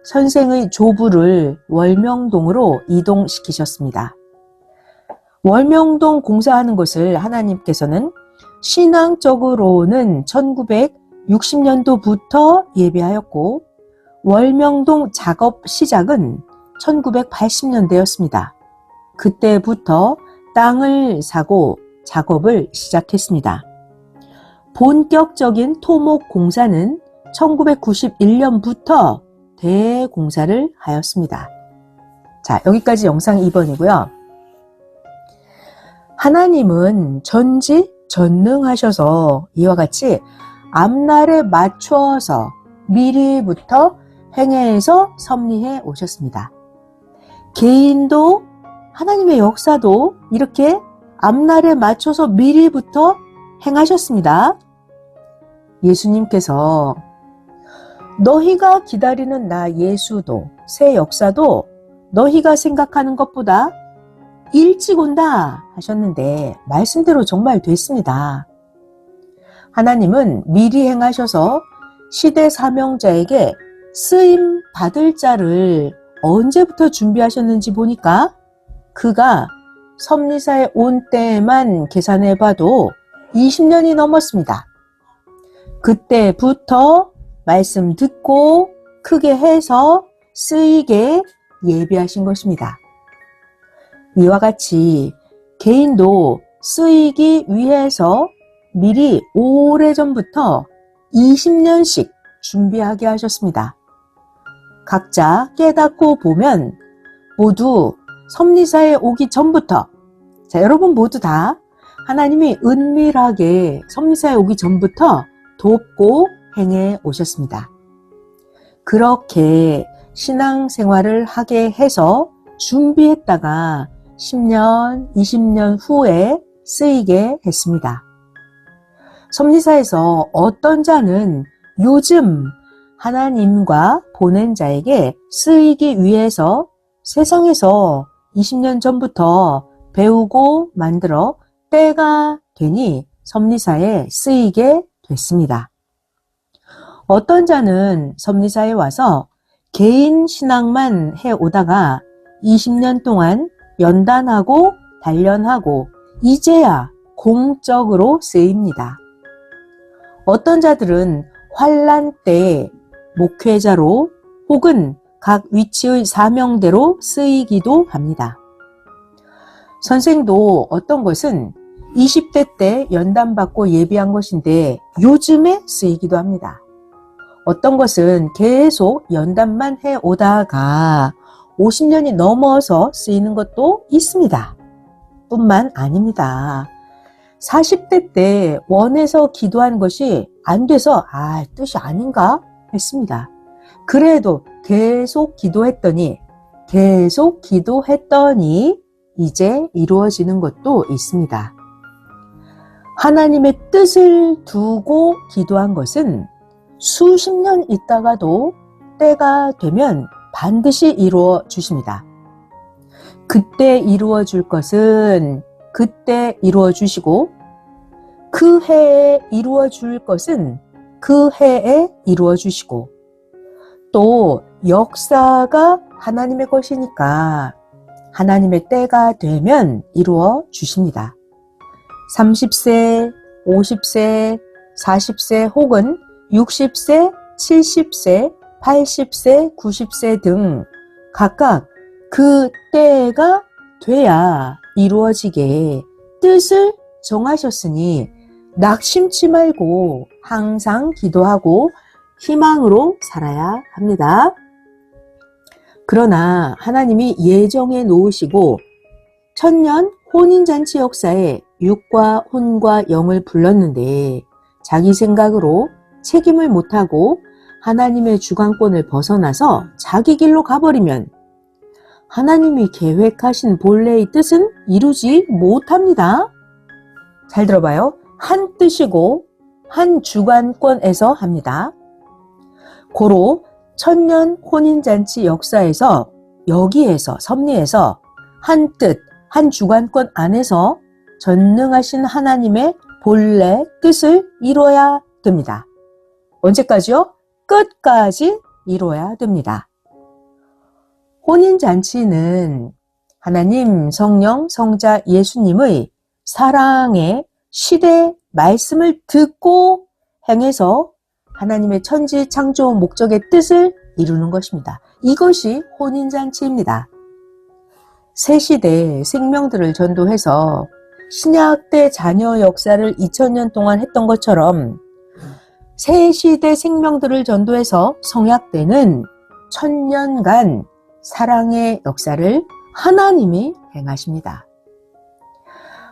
A: 선생의 조부를 월명동으로 이동시키셨습니다. 월명동 공사하는 것을 하나님께서는 신앙적으로는 1960년도부터 예비하였고 월명동 작업 시작은 1980년대였습니다. 그때부터 땅을 사고 작업을 시작했습니다. 본격적인 토목 공사는 1991년부터 대공사를 하였습니다. 자, 여기까지 영상 2번이고요. 하나님은 전지전능하셔서 이와 같이 앞날에 맞춰서 미리부터 행해서 섭리해 오셨습니다. 개인도 하나님의 역사도 이렇게 앞날에 맞춰서 미리부터 행하셨습니다. 예수님께서 너희가 기다리는 나 예수도 새 역사도 너희가 생각하는 것보다 일찍 온다 하셨는데 말씀대로 정말 됐습니다. 하나님은 미리 행하셔서 시대 사명자에게 쓰임 받을 자를 언제부터 준비하셨는지 보니까 그가 섭리사에 온 때만 계산해봐도 20년이 넘었습니다. 그때부터 말씀 듣고 크게 해서 쓰이게 예비하신 것입니다. 이와 같이 개인도 쓰이기 위해서 미리 오래전부터 20년씩 준비하게 하셨습니다. 각자 깨닫고 보면 모두 섭리사에 오기 전부터, 자, 여러분 모두 다 하나님이 은밀하게 섭리사에 오기 전부터 돕고 행해 오셨습니다. 그렇게 신앙생활을 하게 해서 준비했다가 10년, 20년 후에 쓰이게 했습니다. 섭리사에서 어떤 자는 요즘 하나님과 보낸 자에게 쓰이기 위해서 세상에서 20년 전부터 배우고 만들어 때가 되니 섭리사에 쓰이게 됐습니다. 어떤 자는 섭리사에 와서 개인 신앙만 해오다가 20년 동안 연단하고 단련하고 이제야 공적으로 쓰입니다. 어떤 자들은 환난 때에 목회자로 혹은 각 위치의 사명대로 쓰이기도 합니다. 선생도 어떤 것은 20대 때 연단받고 예비한 것인데 요즘에 쓰이기도 합니다. 어떤 것은 계속 연단만 해오다가 50년이 넘어서 쓰이는 것도 있습니다. 뿐만 아닙니다. 40대 때 원해서 기도한 것이 안 돼서 뜻이 아닌가 했습니다. 그래도 계속 기도했더니 이제 이루어지는 것도 있습니다. 하나님의 뜻을 두고 기도한 것은 수십 년 있다가도 때가 되면 반드시 이루어 주십니다. 그때 이루어 줄 것은 그때 이루어 주시고 그 해에 이루어 줄 것은 그 해에 이루어 주시고 또 역사가 하나님의 것이니까 하나님의 때가 되면 이루어 주십니다. 30세, 50세, 40세 혹은 60세, 70세, 80세, 90세 등 각각 그 때가 돼야 이루어지게 뜻을 정하셨으니 낙심치 말고 항상 기도하고 희망으로 살아야 합니다. 그러나 하나님이 예정해 놓으시고 천년 혼인잔치 역사에 육과 혼과 영을 불렀는데 자기 생각으로 책임을 못하고 하나님의 주관권을 벗어나서 자기 길로 가버리면 하나님이 계획하신 본래의 뜻은 이루지 못합니다. 잘 들어봐요. 한 뜻이고 한 주관권에서 합니다. 고로 천년 혼인잔치 역사에서 여기에서 섭리에서 한 뜻, 한 주관권 안에서 전능하신 하나님의 본래 뜻을 이루어야 됩니다. 언제까지요? 끝까지 이루어야 됩니다. 혼인잔치는 하나님, 성령, 성자, 예수님의 사랑의 시대 말씀을 듣고 행해서 하나님의 천지 창조 목적의 뜻을 이루는 것입니다. 이것이 혼인잔치입니다. 새 시대의 생명들을 전도해서 신약 때 자녀 역사를 2000년 동안 했던 것처럼 새 시대 생명들을 전도해서 성약 때는 1000년간 사랑의 역사를 하나님이 행하십니다.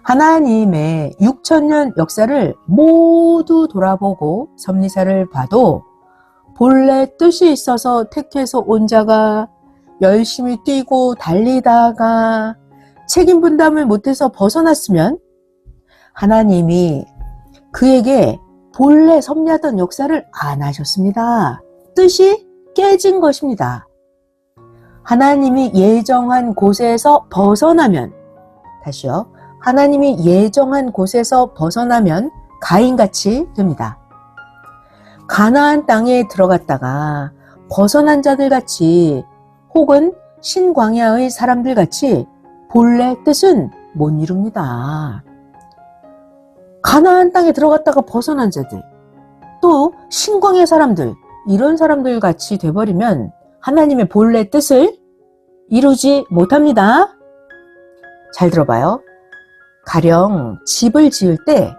A: 하나님의 6000년 역사를 모두 돌아보고 섭리사를 봐도 본래 뜻이 있어서 택해서 온 자가 열심히 뛰고 달리다가 책임 분담을 못해서 벗어났으면 하나님이 그에게 본래 섭리하던 역사를 안 하셨습니다. 뜻이 깨진 것입니다. 하나님이 예정한 곳에서 벗어나면, 다시요. 하나님이 예정한 곳에서 벗어나면 가인같이 됩니다. 가나안 땅에 들어갔다가 벗어난 자들같이 혹은 신광야의 사람들같이 본래 뜻은 못 이룹니다. 가나안 땅에 들어갔다가 벗어난 자들, 또 신광야 사람들, 이런 사람들같이 돼버리면 하나님의 본래 뜻을 이루지 못합니다. 잘 들어봐요. 가령 집을 지을 때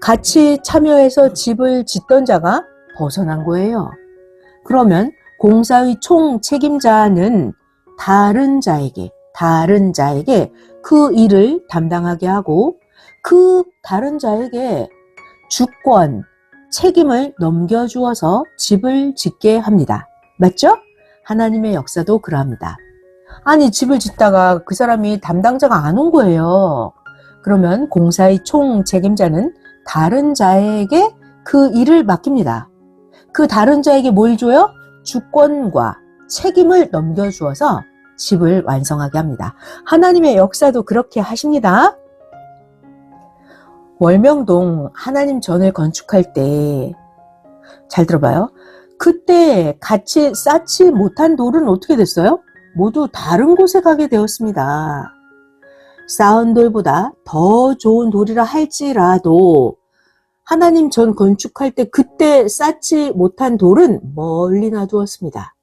A: 같이 참여해서 집을 짓던 자가 벗어난 거예요. 그러면 공사의 총 책임자는 다른 자에게 그 일을 담당하게 하고 그 다른 자에게 주권, 책임을 넘겨주어서 집을 짓게 합니다. 맞죠? 하나님의 역사도 그러합니다. 아니, 집을 짓다가 그 사람이 담당자가 안 온 거예요. 그러면 공사의 총 책임자는 다른 자에게 그 일을 맡깁니다. 그 다른 자에게 뭘 줘요? 주권과 책임을 넘겨주어서 집을 완성하게 합니다. 하나님의 역사도 그렇게 하십니다. 월명동 하나님 전을 건축할 때, 잘 들어봐요. 그때 같이 쌓지 못한 돌은 어떻게 됐어요? 모두 다른 곳에 가게 되었습니다. 쌓은 돌보다 더 좋은 돌이라 할지라도 하나님 전 건축할 때 그때 쌓지 못한 돌은 멀리 놔두었습니다.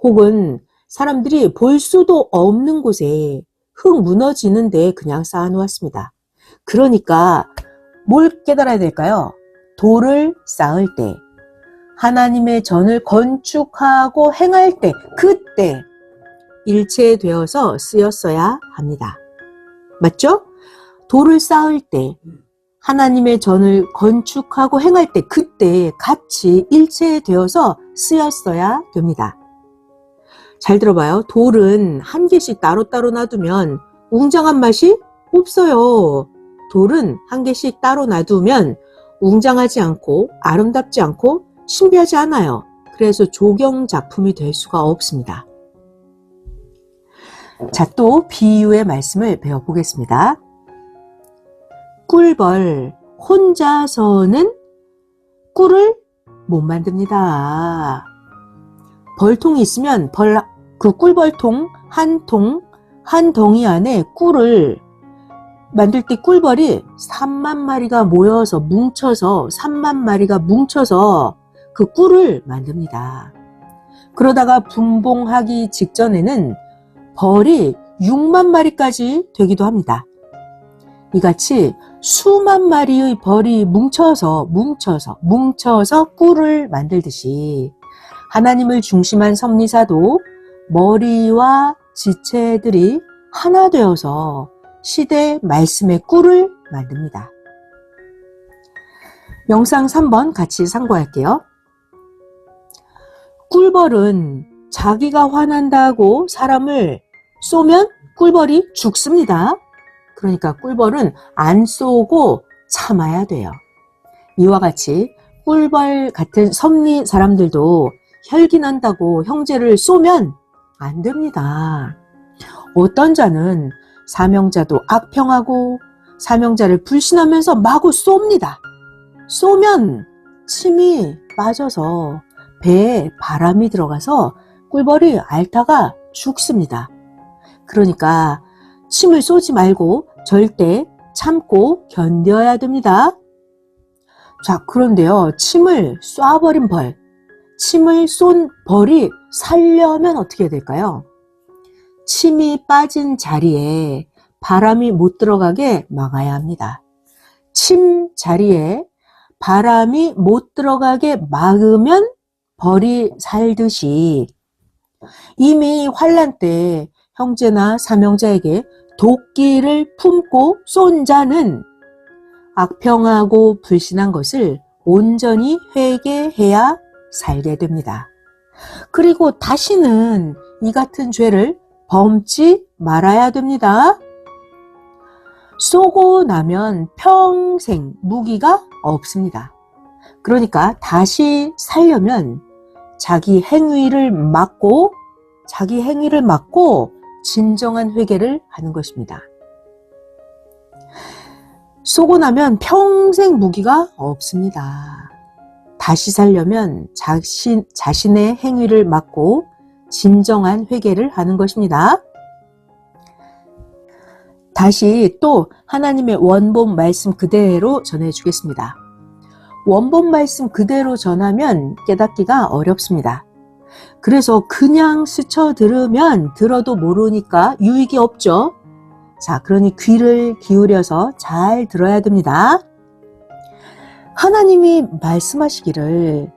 A: 혹은 사람들이 볼 수도 없는 곳에 흙 무너지는 데 그냥 쌓아놓았습니다. 그러니까 뭘 깨달아야 될까요? 돌을 쌓을 때, 하나님의 전을 건축하고 행할 때, 그때 일체되어서 쓰였어야 합니다. 맞죠? 돌을 쌓을 때, 하나님의 전을 건축하고 행할 때, 그때 같이 일체되어서 쓰였어야 됩니다. 잘 들어봐요. 돌은 한 개씩 따로따로 놔두면 웅장한 맛이 없어요. 돌은 한 개씩 따로 놔두면 웅장하지 않고 아름답지 않고 신비하지 않아요. 그래서 조경 작품이 될 수가 없습니다. 자, 또 비유의 말씀을 배워보겠습니다. 꿀벌 혼자서는 꿀을 못 만듭니다. 벌통이 있으면 그 꿀벌통 한 덩이 안에 꿀을 만들 때 꿀벌이 3만 마리가 모여서 뭉쳐서 3만 마리가 뭉쳐서 그 꿀을 만듭니다. 그러다가 분봉하기 직전에는 벌이 6만 마리까지 되기도 합니다. 이같이 수만 마리의 벌이 뭉쳐서 꿀을 만들듯이 하나님을 중심한 섭리사도 머리와 지체들이 하나 되어서 시대 말씀의 꿀을 만듭니다. 영상 3번 같이 상고할게요. 꿀벌은 자기가 화난다고 사람을 쏘면 꿀벌이 죽습니다. 그러니까 꿀벌은 안 쏘고 참아야 돼요. 이와 같이 꿀벌 같은 섭리 사람들도 혈기 난다고 형제를 쏘면 안 됩니다. 어떤 자는 사명자도 악평하고 사명자를 불신하면서 마구 쏩니다. 쏘면 침이 빠져서 배에 바람이 들어가서 꿀벌이 앓다가 죽습니다. 그러니까 침을 쏘지 말고 절대 참고 견뎌야 됩니다. 자, 그런데요, 침을 쏴버린 벌, 침을 쏜 벌이 살려면 어떻게 해야 될까요? 침이 빠진 자리에 바람이 못 들어가게 막아야 합니다. 침 자리에 바람이 못 들어가게 막으면 벌이 살듯이 이미 환난 때 형제나 사명자에게 도끼를 품고 쏜 자는 악평하고 불신한 것을 온전히 회개해야 살게 됩니다. 그리고 다시는 이 같은 죄를 범치 말아야 됩니다. 쏘고 나면 평생 무기가 없습니다. 그러니까 다시 살려면 자기 행위를 막고 진정한 회개를 하는 것입니다. 쏘고 나면 평생 무기가 없습니다. 다시 살려면 자신의 행위를 막고 진정한 회개를 하는 것입니다. 다시 또 하나님의 원본 말씀 그대로 전해주겠습니다. 원본 말씀 그대로 전하면 깨닫기가 어렵습니다. 그래서 그냥 스쳐 들으면 들어도 모르니까 유익이 없죠. 자, 그러니 귀를 기울여서 잘 들어야 됩니다. 하나님이 말씀하시기를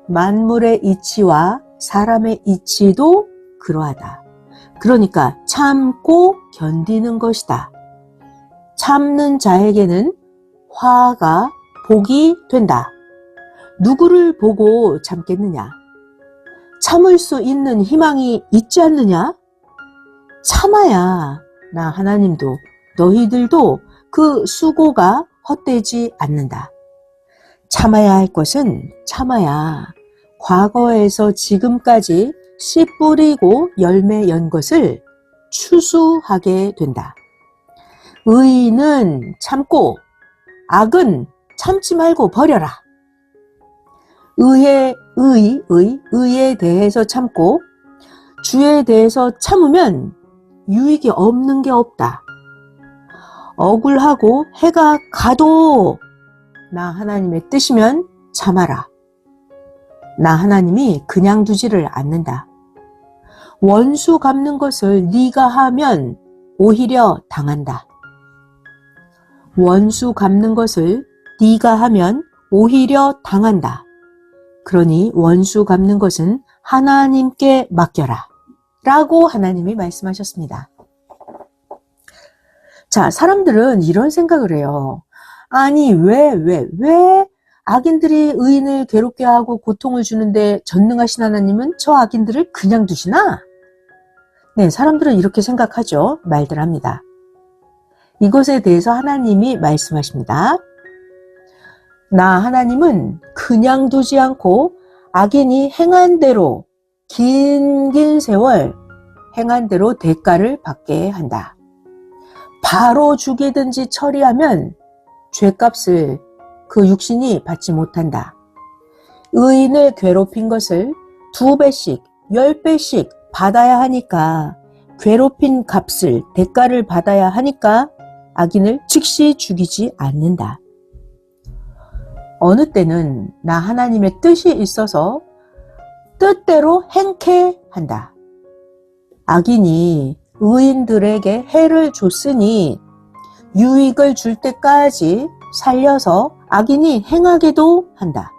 A: 만물의 이치와 사람의 이치도 그러하다. 그러니까 참고 견디는 것이다. 참는 자에게는 화가 복이 된다. 누구를 보고 참겠느냐? 참을 수 있는 희망이 있지 않느냐? 참아야 나 하나님도 너희들도 그 수고가 헛되지 않는다. 참아야 할 것은 참아야 과거에서 지금까지 씨 뿌리고 열매 연 것을 추수하게 된다. 의인은 참고 악은 참지 말고 버려라. 의에 대해서 참고 주에 대해서 참으면 유익이 없는 게 없다. 억울하고 해가 가도 나 하나님의 뜻이면 참아라. 나 하나님이 그냥 두지를 않는다. 원수 갚는 것을 네가 하면 오히려 당한다. 원수 갚는 것을 네가 하면 오히려 당한다. 그러니 원수 갚는 것은 하나님께 맡겨라. 라고 하나님이 말씀하셨습니다. 자, 사람들은 이런 생각을 해요. 아니, 왜 악인들이 의인을 괴롭게 하고 고통을 주는데 전능하신 하나님은 저 악인들을 그냥 두시나? 네, 사람들은 이렇게 생각하죠. 말들 합니다. 이것에 대해서 하나님이 말씀하십니다. 나 하나님은 그냥 두지 않고 악인이 행한 대로 긴 세월 행한 대로 대가를 받게 한다. 바로 죽이든지 처리하면 죄값을 그 육신이 받지 못한다. 의인을 괴롭힌 것을 2배씩, 10배씩 받아야 하니까 괴롭힌 값을, 대가를 받아야 하니까 악인을 즉시 죽이지 않는다. 어느 때는 나 하나님의 뜻이 있어서 뜻대로 행케 한다. 악인이 의인들에게 해를 줬으니 유익을 줄 때까지 살려서 악인이 행하게도 한다.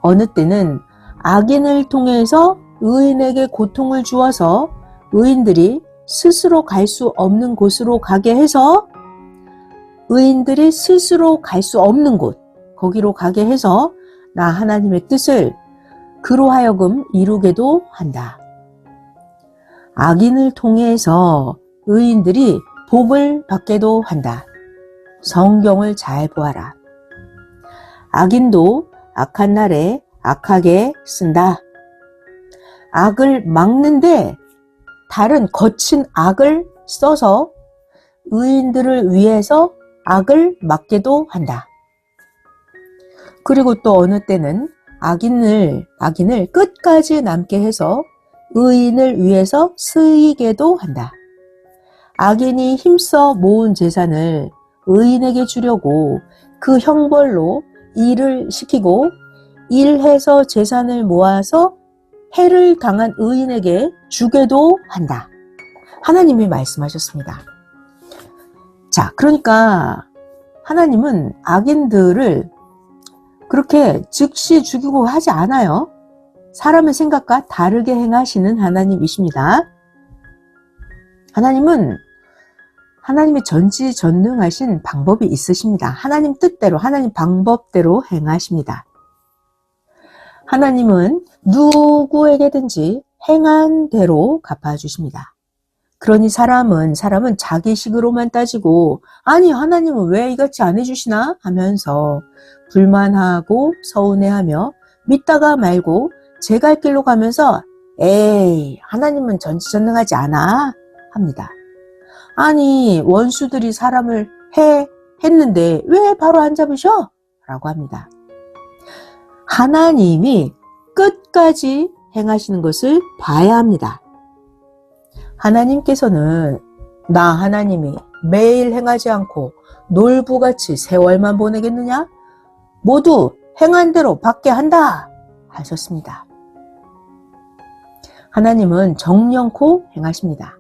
A: 어느 때는 악인을 통해서 의인에게 고통을 주어서 의인들이 스스로 갈 수 없는 곳으로 가게 해서 의인들이 스스로 갈 수 없는 곳, 거기로 가게 해서 나 하나님의 뜻을 그로 하여금 이루게도 한다. 악인을 통해서 의인들이 복을 받게도 한다. 성경을 잘 보아라. 악인도 악한 날에 악하게 쓴다. 악을 막는데 다른 거친 악을 써서 의인들을 위해서 악을 막게도 한다. 그리고 또 어느 때는 악인을 끝까지 남게 해서 의인을 위해서 쓰이게도 한다. 악인이 힘써 모은 재산을 의인에게 주려고 그 형벌로 일을 시키고 일해서 재산을 모아서 해를 당한 의인에게 주게도 한다. 하나님이 말씀하셨습니다. 자, 그러니까 하나님은 악인들을 그렇게 즉시 죽이고 하지 않아요. 사람의 생각과 다르게 행하시는 하나님이십니다. 하나님은 하나님의 전지전능하신 방법이 있으십니다. 하나님 뜻대로, 하나님 방법대로 행하십니다. 하나님은 누구에게든지 행한 대로 갚아주십니다. 그러니 사람은 자기 식으로만 따지고 아니 하나님은 왜 이같이 안 해주시나 하면서 불만하고 서운해하며 믿다가 말고 제 갈 길로 가면서 에이 하나님은 전지전능하지 않아 합니다. 아니 원수들이 사람을 했는데 왜 바로 안 잡으셔? 라고 합니다. 하나님이 끝까지 행하시는 것을 봐야 합니다. 하나님께서는 나 하나님이 매일 행하지 않고 놀부같이 세월만 보내겠느냐? 모두 행한 대로 받게 한다 하셨습니다. 하나님은 정령코 행하십니다.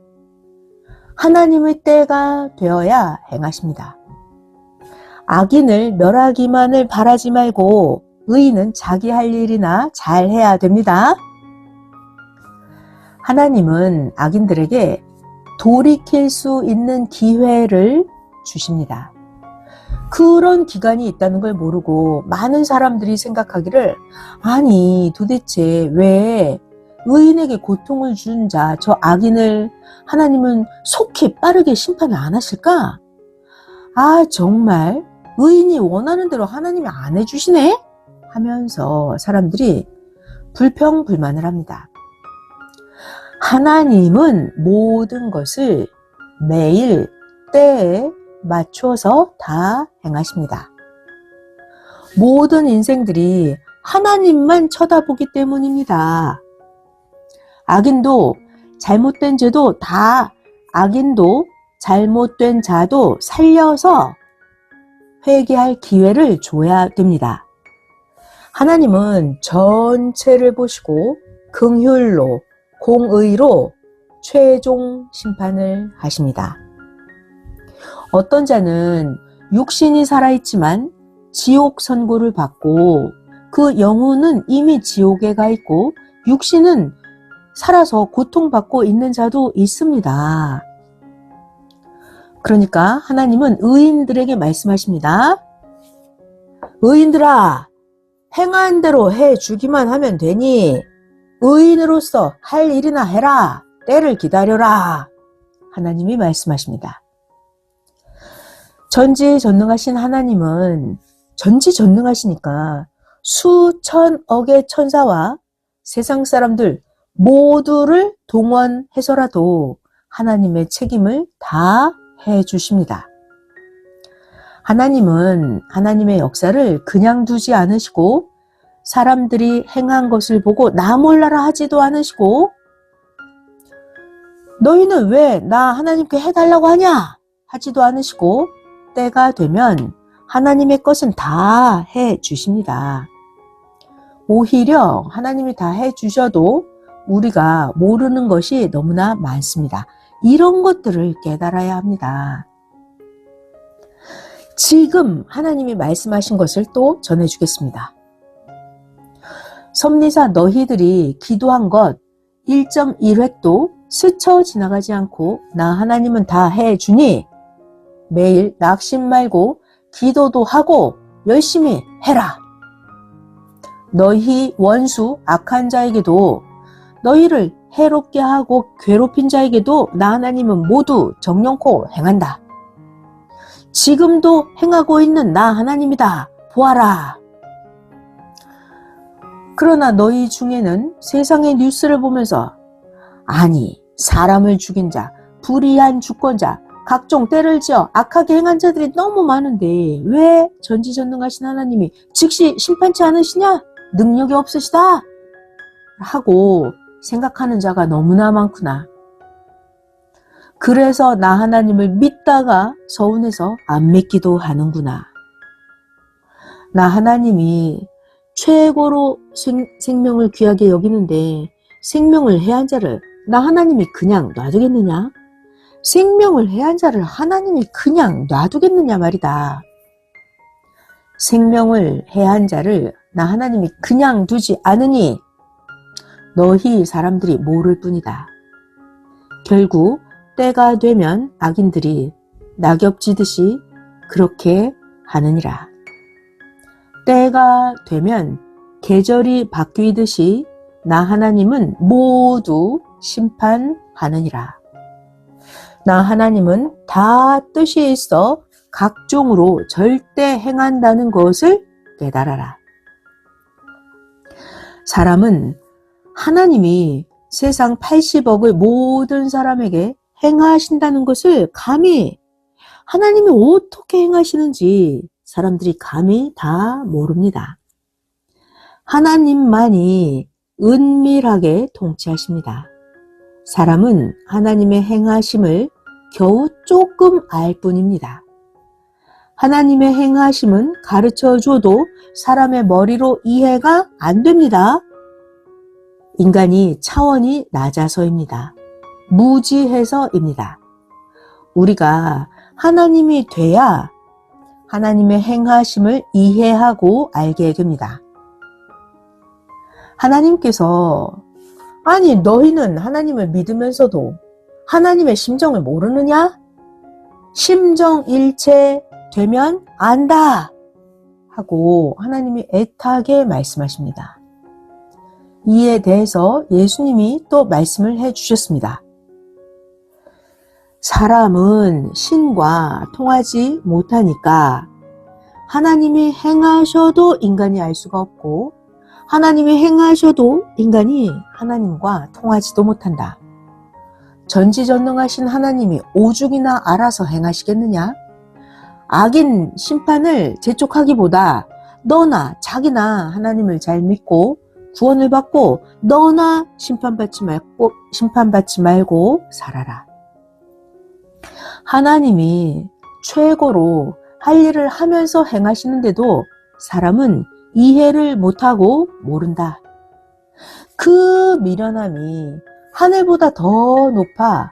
A: 하나님의 때가 되어야 행하십니다. 악인을 멸하기만을 바라지 말고 의인은 자기 할 일이나 잘 해야 됩니다. 하나님은 악인들에게 돌이킬 수 있는 기회를 주십니다. 그런 기간이 있다는 걸 모르고 많은 사람들이 생각하기를 아니 도대체 왜 의인에게 고통을 준 자, 저 악인을 하나님은 속히 빠르게 심판을 안 하실까? 아 정말 의인이 원하는 대로 하나님이 안 해주시네? 하면서 사람들이 불평불만을 합니다. 하나님은 모든 것을 매일 때에 맞춰서 다 행하십니다. 모든 인생들이 하나님만 쳐다보기 때문입니다. 악인도 잘못된 죄도 다 악인도 잘못된 자도 살려서 회개할 기회를 줘야 됩니다. 하나님은 전체를 보시고 긍휼로 공의로 최종 심판을 하십니다. 어떤 자는 육신이 살아있지만 지옥 선고를 받고 그 영혼은 이미 지옥에 가 있고 육신은 살아서 고통받고 있는 자도 있습니다. 그러니까 하나님은 의인들에게 말씀하십니다. 의인들아, 행한 대로 해주기만 하면 되니 의인으로서 할 일이나 해라. 때를 기다려라. 하나님이 말씀하십니다. 전지전능하신 하나님은 전지전능하시니까 수천억의 천사와 세상 사람들 모두를 동원해서라도 하나님의 책임을 다 해주십니다. 하나님은 하나님의 역사를 그냥 두지 않으시고 사람들이 행한 것을 보고 나 몰라라 하지도 않으시고 너희는 왜 나 하나님께 해달라고 하냐 하지도 않으시고 때가 되면 하나님의 것은 다 해주십니다. 오히려 하나님이 다 해주셔도 우리가 모르는 것이 너무나 많습니다. 이런 것들을 깨달아야 합니다. 지금 하나님이 말씀하신 것을 또 전해주겠습니다. 섭리사 너희들이 기도한 것 1.1획도 스쳐 지나가지 않고 나 하나님은 다 해주니 매일 낙심 말고 기도도 하고 열심히 해라. 너희 원수 악한 자에게도 너희를 해롭게 하고 괴롭힌 자에게도 나 하나님은 모두 정령코 행한다. 지금도 행하고 있는 나 하나님이다. 보아라. 그러나 너희 중에는 세상의 뉴스를 보면서 아니 사람을 죽인 자, 불의한 주권자, 각종 때를 지어 악하게 행한 자들이 너무 많은데 왜 전지전능하신 하나님이 즉시 심판치 않으시냐? 능력이 없으시다? 하고 생각하는 자가 너무나 많구나. 그래서 나 하나님을 믿다가 서운해서 안 믿기도 하는구나. 나 하나님이 최고로 생명을 귀하게 여기는데 생명을 해한 자를 나 하나님이 그냥 놔두겠느냐? 생명을 해한 자를 하나님이 그냥 놔두겠느냐 말이다. 생명을 해한 자를 나 하나님이 그냥 두지 않으니 너희 사람들이 모를 뿐이다. 결국 때가 되면 악인들이 낙엽지듯이 그렇게 하느니라. 때가 되면 계절이 바뀌듯이 나 하나님은 모두 심판하느니라. 나 하나님은 다 뜻이 있어 각종으로 절대 행한다는 것을 깨달아라. 사람은 하나님이 세상 80억의 모든 사람에게 행하신다는 것을 감히 하나님이 어떻게 행하시는지 사람들이 감히 다 모릅니다. 하나님만이 은밀하게 통치하십니다. 사람은 하나님의 행하심을 겨우 조금 알 뿐입니다. 하나님의 행하심은 가르쳐줘도 사람의 머리로 이해가 안 됩니다. 인간이 차원이 낮아서입니다. 무지해서입니다. 우리가 하나님이 돼야 하나님의 행하심을 이해하고 알게 됩니다. 하나님께서 아니 너희는 하나님을 믿으면서도 하나님의 심정을 모르느냐? 심정일체 되면 안다 하고 하나님이 애타게 말씀하십니다. 이에 대해서 예수님이 또 말씀을 해주셨습니다. 사람은 신과 통하지 못하니까 하나님이 행하셔도 인간이 알 수가 없고 하나님이 행하셔도 인간이 하나님과 통하지도 못한다. 전지전능하신 하나님이 오죽이나 알아서 행하시겠느냐? 악인 심판을 재촉하기보다 너나 자기나 하나님을 잘 믿고 구원을 받고 너나 심판받지 말고 살아라. 하나님이 최고로 할 일을 하면서 행하시는데도 사람은 이해를 못하고 모른다. 그 미련함이 하늘보다 더 높아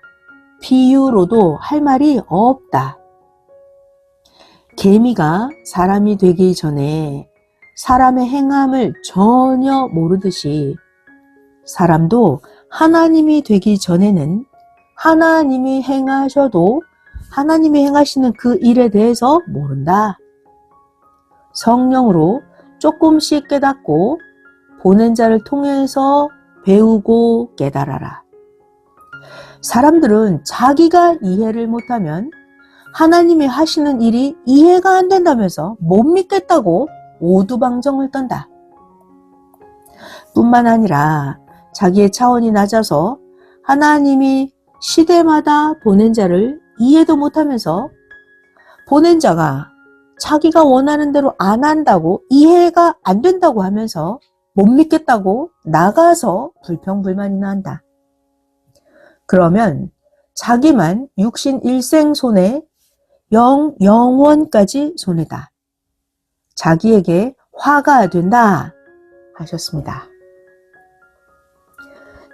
A: 비유로도 할 말이 없다. 개미가 사람이 되기 전에 사람의 행함을 전혀 모르듯이 사람도 하나님이 되기 전에는 하나님이 행하셔도 하나님이 행하시는 그 일에 대해서 모른다. 성령으로 조금씩 깨닫고 보낸 자를 통해서 배우고 깨달아라. 사람들은 자기가 이해를 못하면 하나님이 하시는 일이 이해가 안 된다면서 못 믿겠다고 오두방정을 떤다. 뿐만 아니라 자기의 차원이 낮아서 하나님이 시대마다 보낸 자를 이해도 못하면서 보낸 자가 자기가 원하는 대로 안 한다고 이해가 안 된다고 하면서 못 믿겠다고 나가서 불평불만이나 한다. 그러면 자기만 육신 일생 손해, 영원까지 손해다. 자기에게 화가 된다 하셨습니다.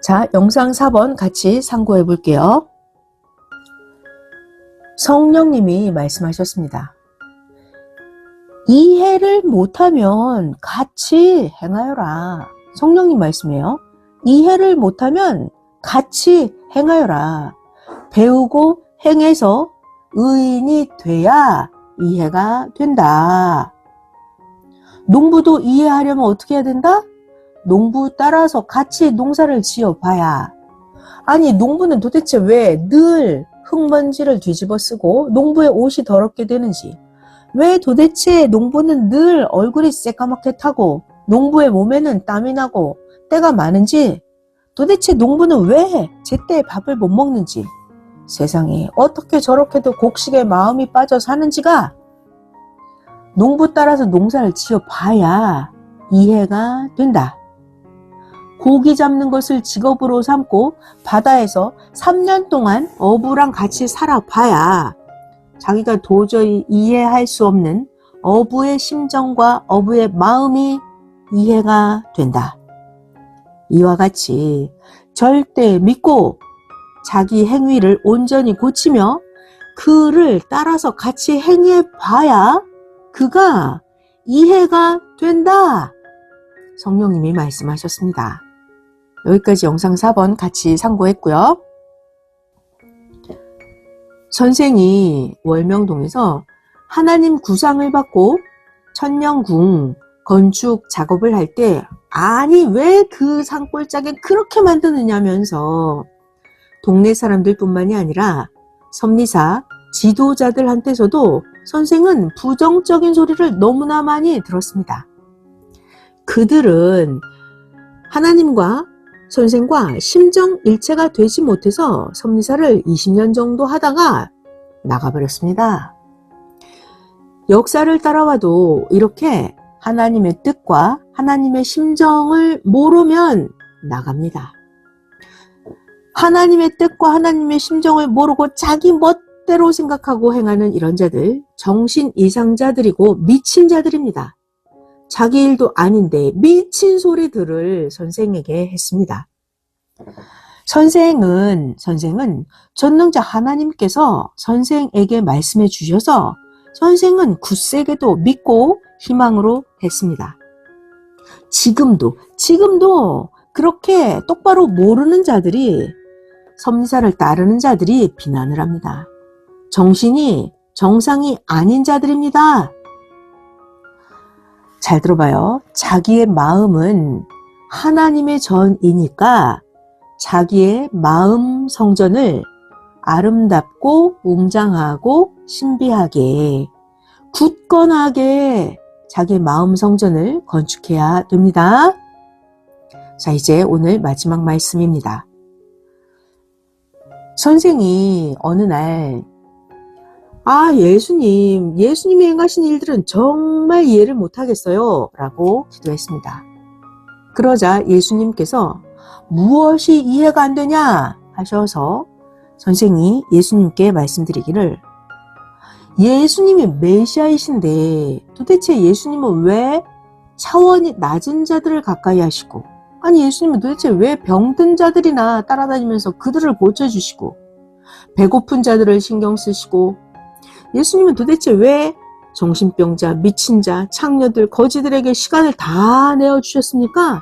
A: 자, 영상 4번 같이 참고해 볼게요. 성령님이 말씀하셨습니다. 이해를 못하면 같이 행하여라. 성령님 말씀이에요. 이해를 못하면 같이 행하여라. 배우고 행해서 의인이 돼야 이해가 된다. 농부도 이해하려면 어떻게 해야 된다? 농부 따라서 같이 농사를 지어봐야. 아니, 농부는 도대체 왜 늘 흙먼지를 뒤집어 쓰고 농부의 옷이 더럽게 되는지, 왜 도대체 농부는 늘 얼굴이 새까맣게 타고 농부의 몸에는 땀이 나고 때가 많은지, 도대체 농부는 왜 제때 밥을 못 먹는지, 세상에 어떻게 저렇게도 곡식에 마음이 빠져 사는지가 농부 따라서 농사를 지어봐야 이해가 된다. 고기 잡는 것을 직업으로 삼고 바다에서 3년 동안 어부랑 같이 살아봐야 자기가 도저히 이해할 수 없는 어부의 심정과 어부의 마음이 이해가 된다. 이와 같이 절대 믿고 자기 행위를 온전히 고치며 그를 따라서 같이 행해봐야 그가 이해가 된다. 성령님이 말씀하셨습니다. 여기까지 영상 4번 같이 참고했고요. 선생이 월명동에서 하나님 구상을 받고 천년궁 건축 작업을 할 때, 아니 왜 그 산골짜기에 그렇게 만드느냐면서 동네 사람들 뿐만이 아니라 섭리사 지도자들한테서도 선생은 부정적인 소리를 너무나 많이 들었습니다. 그들은 하나님과 선생과 심정일체가 되지 못해서 섭리사를 20년 정도 하다가 나가버렸습니다. 역사를 따라와도 이렇게 하나님의 뜻과 하나님의 심정을 모르면 나갑니다. 하나님의 뜻과 하나님의 심정을 모르고 자기 멋대로 생각하고 행하는 이런 자들, 정신 이상자들이고 미친 자들입니다. 자기 일도 아닌데 미친 소리들을 선생에게 했습니다. 선생은 전능자 하나님께서 선생에게 말씀해 주셔서 선생은 굳세게도 믿고 희망으로 했습니다. 지금도 그렇게 똑바로 모르는 자들이, 섭리사를 따르는 자들이 비난을 합니다. 정신이 정상이 아닌 자들입니다. 잘 들어봐요. 자기의 마음은 하나님의 전이니까 자기의 마음 성전을 아름답고 웅장하고 신비하게 굳건하게 자기의 마음 성전을 건축해야 됩니다. 자, 이제 오늘 마지막 말씀입니다. 선생이 어느 날 아, 예수님이 행하신 일들은 정말 이해를 못하겠어요 라고 기도했습니다. 그러자 예수님께서 무엇이 이해가 안 되냐 하셔서 선생이 예수님께 말씀드리기를, 예수님이 메시아이신데 도대체 예수님은 왜 차원이 낮은 자들을 가까이 하시고, 아니 예수님은 도대체 왜 병든 자들이나 따라다니면서 그들을 고쳐주시고, 배고픈 자들을 신경 쓰시고, 예수님은 도대체 왜 정신병자, 미친 자, 창녀들, 거지들에게 시간을 다 내어주셨습니까?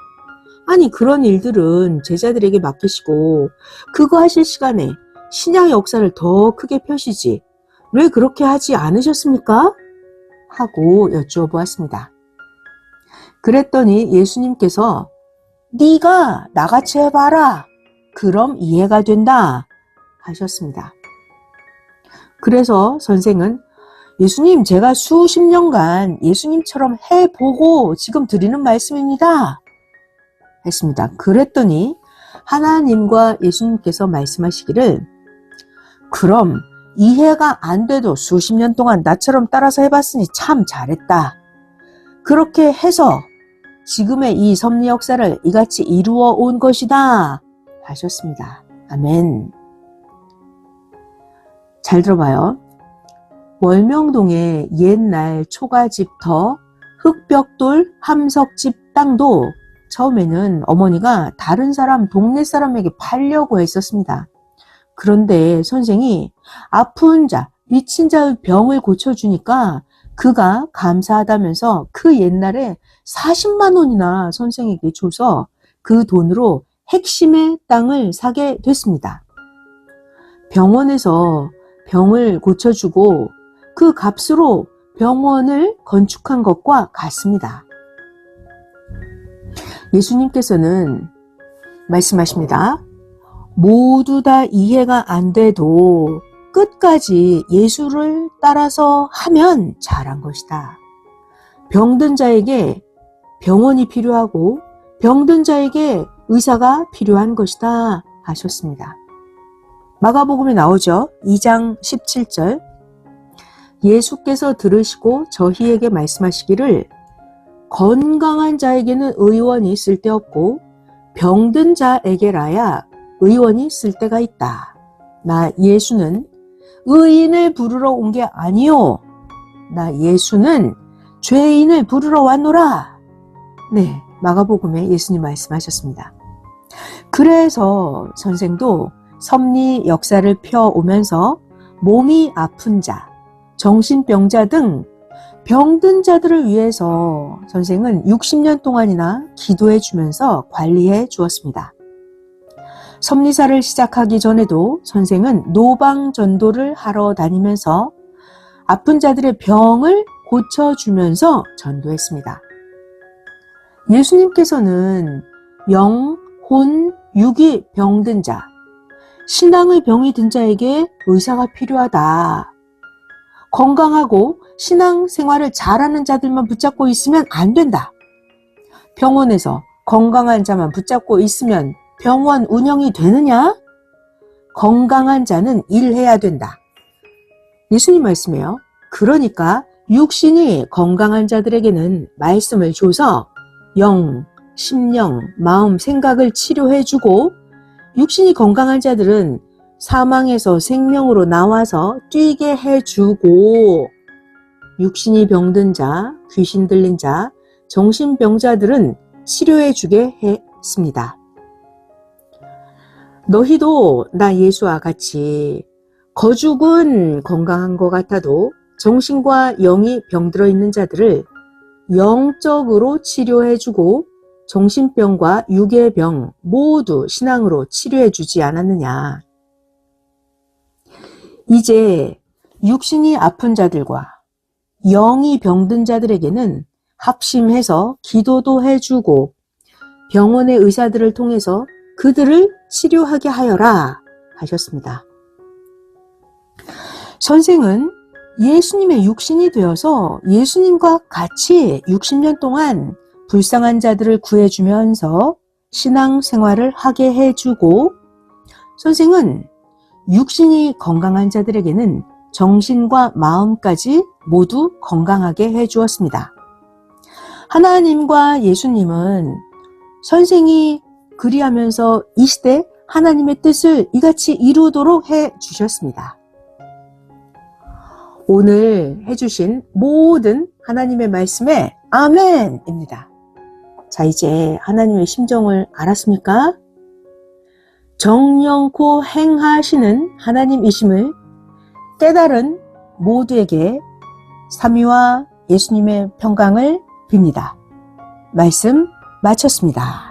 A: 아니 그런 일들은 제자들에게 맡기시고 그거 하실 시간에 신약 역사를 더 크게 펴시지 왜 그렇게 하지 않으셨습니까? 하고 여쭈어보았습니다. 그랬더니 예수님께서 네가 나같이 해봐라. 그럼 이해가 된다 하셨습니다. 그래서 선생은 예수님, 제가 수십 년간 예수님처럼 해보고 지금 드리는 말씀입니다 했습니다. 그랬더니 하나님과 예수님께서 말씀하시기를, 그럼 이해가 안 돼도 수십 년 동안 나처럼 따라서 해봤으니 참 잘했다. 그렇게 해서 지금의 이 섭리 역사를 이같이 이루어 온 것이다 하셨습니다. 아멘. 잘 들어봐요. 월명동의 옛날 초가집터 흑벽돌 함석집 땅도 처음에는 어머니가 다른 사람, 동네 사람에게 팔려고 했었습니다. 그런데 선생이 아픈 자, 미친 자의 병을 고쳐주니까 그가 감사하다면서 그 옛날에 40만 원이나 선생에게 줘서 그 돈으로 핵심의 땅을 사게 됐습니다. 병원에서 병을 고쳐주고 그 값으로 병원을 건축한 것과 같습니다. 예수님께서는 말씀하십니다. 모두 다 이해가 안 돼도 끝까지 예수를 따라서 하면 잘한 것이다. 병든 자에게 병원이 필요하고 병든 자에게 의사가 필요한 것이다 하셨습니다. 마가복음에 나오죠. 2장 17절. 예수께서 들으시고 저희에게 말씀하시기를, 건강한 자에게는 의원이 쓸데없고 병든 자에게라야 의원이 쓸데가 있다. 나 예수는 의인을 부르러 온 게 아니요, 나 예수는 죄인을 부르러 왔노라. 네, 마가복음에 예수님 말씀하셨습니다. 그래서 선생도 섭리 역사를 펴오면서 몸이 아픈 자, 정신병자 등 병든 자들을 위해서 선생은 60년 동안이나 기도해 주면서 관리해 주었습니다. 섭리사를 시작하기 전에도 선생은 노방 전도를 하러 다니면서 아픈 자들의 병을 고쳐주면서 전도했습니다. 예수님께서는 영, 혼, 육이 병든 자, 신앙의 병이 든 자에게 의사가 필요하다. 건강하고 신앙생활을 잘하는 자들만 붙잡고 있으면 안 된다. 병원에서 건강한 자만 붙잡고 있으면 병원 운영이 되느냐? 건강한 자는 일해야 된다. 예수님 말씀이에요. 그러니까 육신이 건강한 자들에게는 말씀을 줘서 영, 심령, 마음, 생각을 치료해주고, 육신이 건강한 자들은 사망에서 생명으로 나와서 뛰게 해주고, 육신이 병든 자, 귀신 들린 자, 정신병자들은 치료해주게 했습니다. 너희도 나 예수와 같이 거죽은 건강한 것 같아도 정신과 영이 병들어 있는 자들을 영적으로 치료해주고 정신병과 육의 병 모두 신앙으로 치료해주지 않았느냐. 이제 육신이 아픈 자들과 영이 병든 자들에게는 합심해서 기도도 해주고 병원의 의사들을 통해서 그들을 치료하게 하여라 하셨습니다. 선생은 예수님의 육신이 되어서 예수님과 같이 60년 동안 불쌍한 자들을 구해주면서 신앙생활을 하게 해주고, 선생은 육신이 건강한 자들에게는 정신과 마음까지 모두 건강하게 해주었습니다. 하나님과 예수님은 선생이 그리하면서 이 시대 하나님의 뜻을 이같이 이루도록 해주셨습니다. 오늘 해주신 모든 하나님의 말씀에 아멘입니다. 자, 이제 하나님의 심정을 알았습니까? 정령코 행하시는 하나님이심을 깨달은 모두에게 삼위와 예수님의 평강을 빕니다. 말씀 마쳤습니다.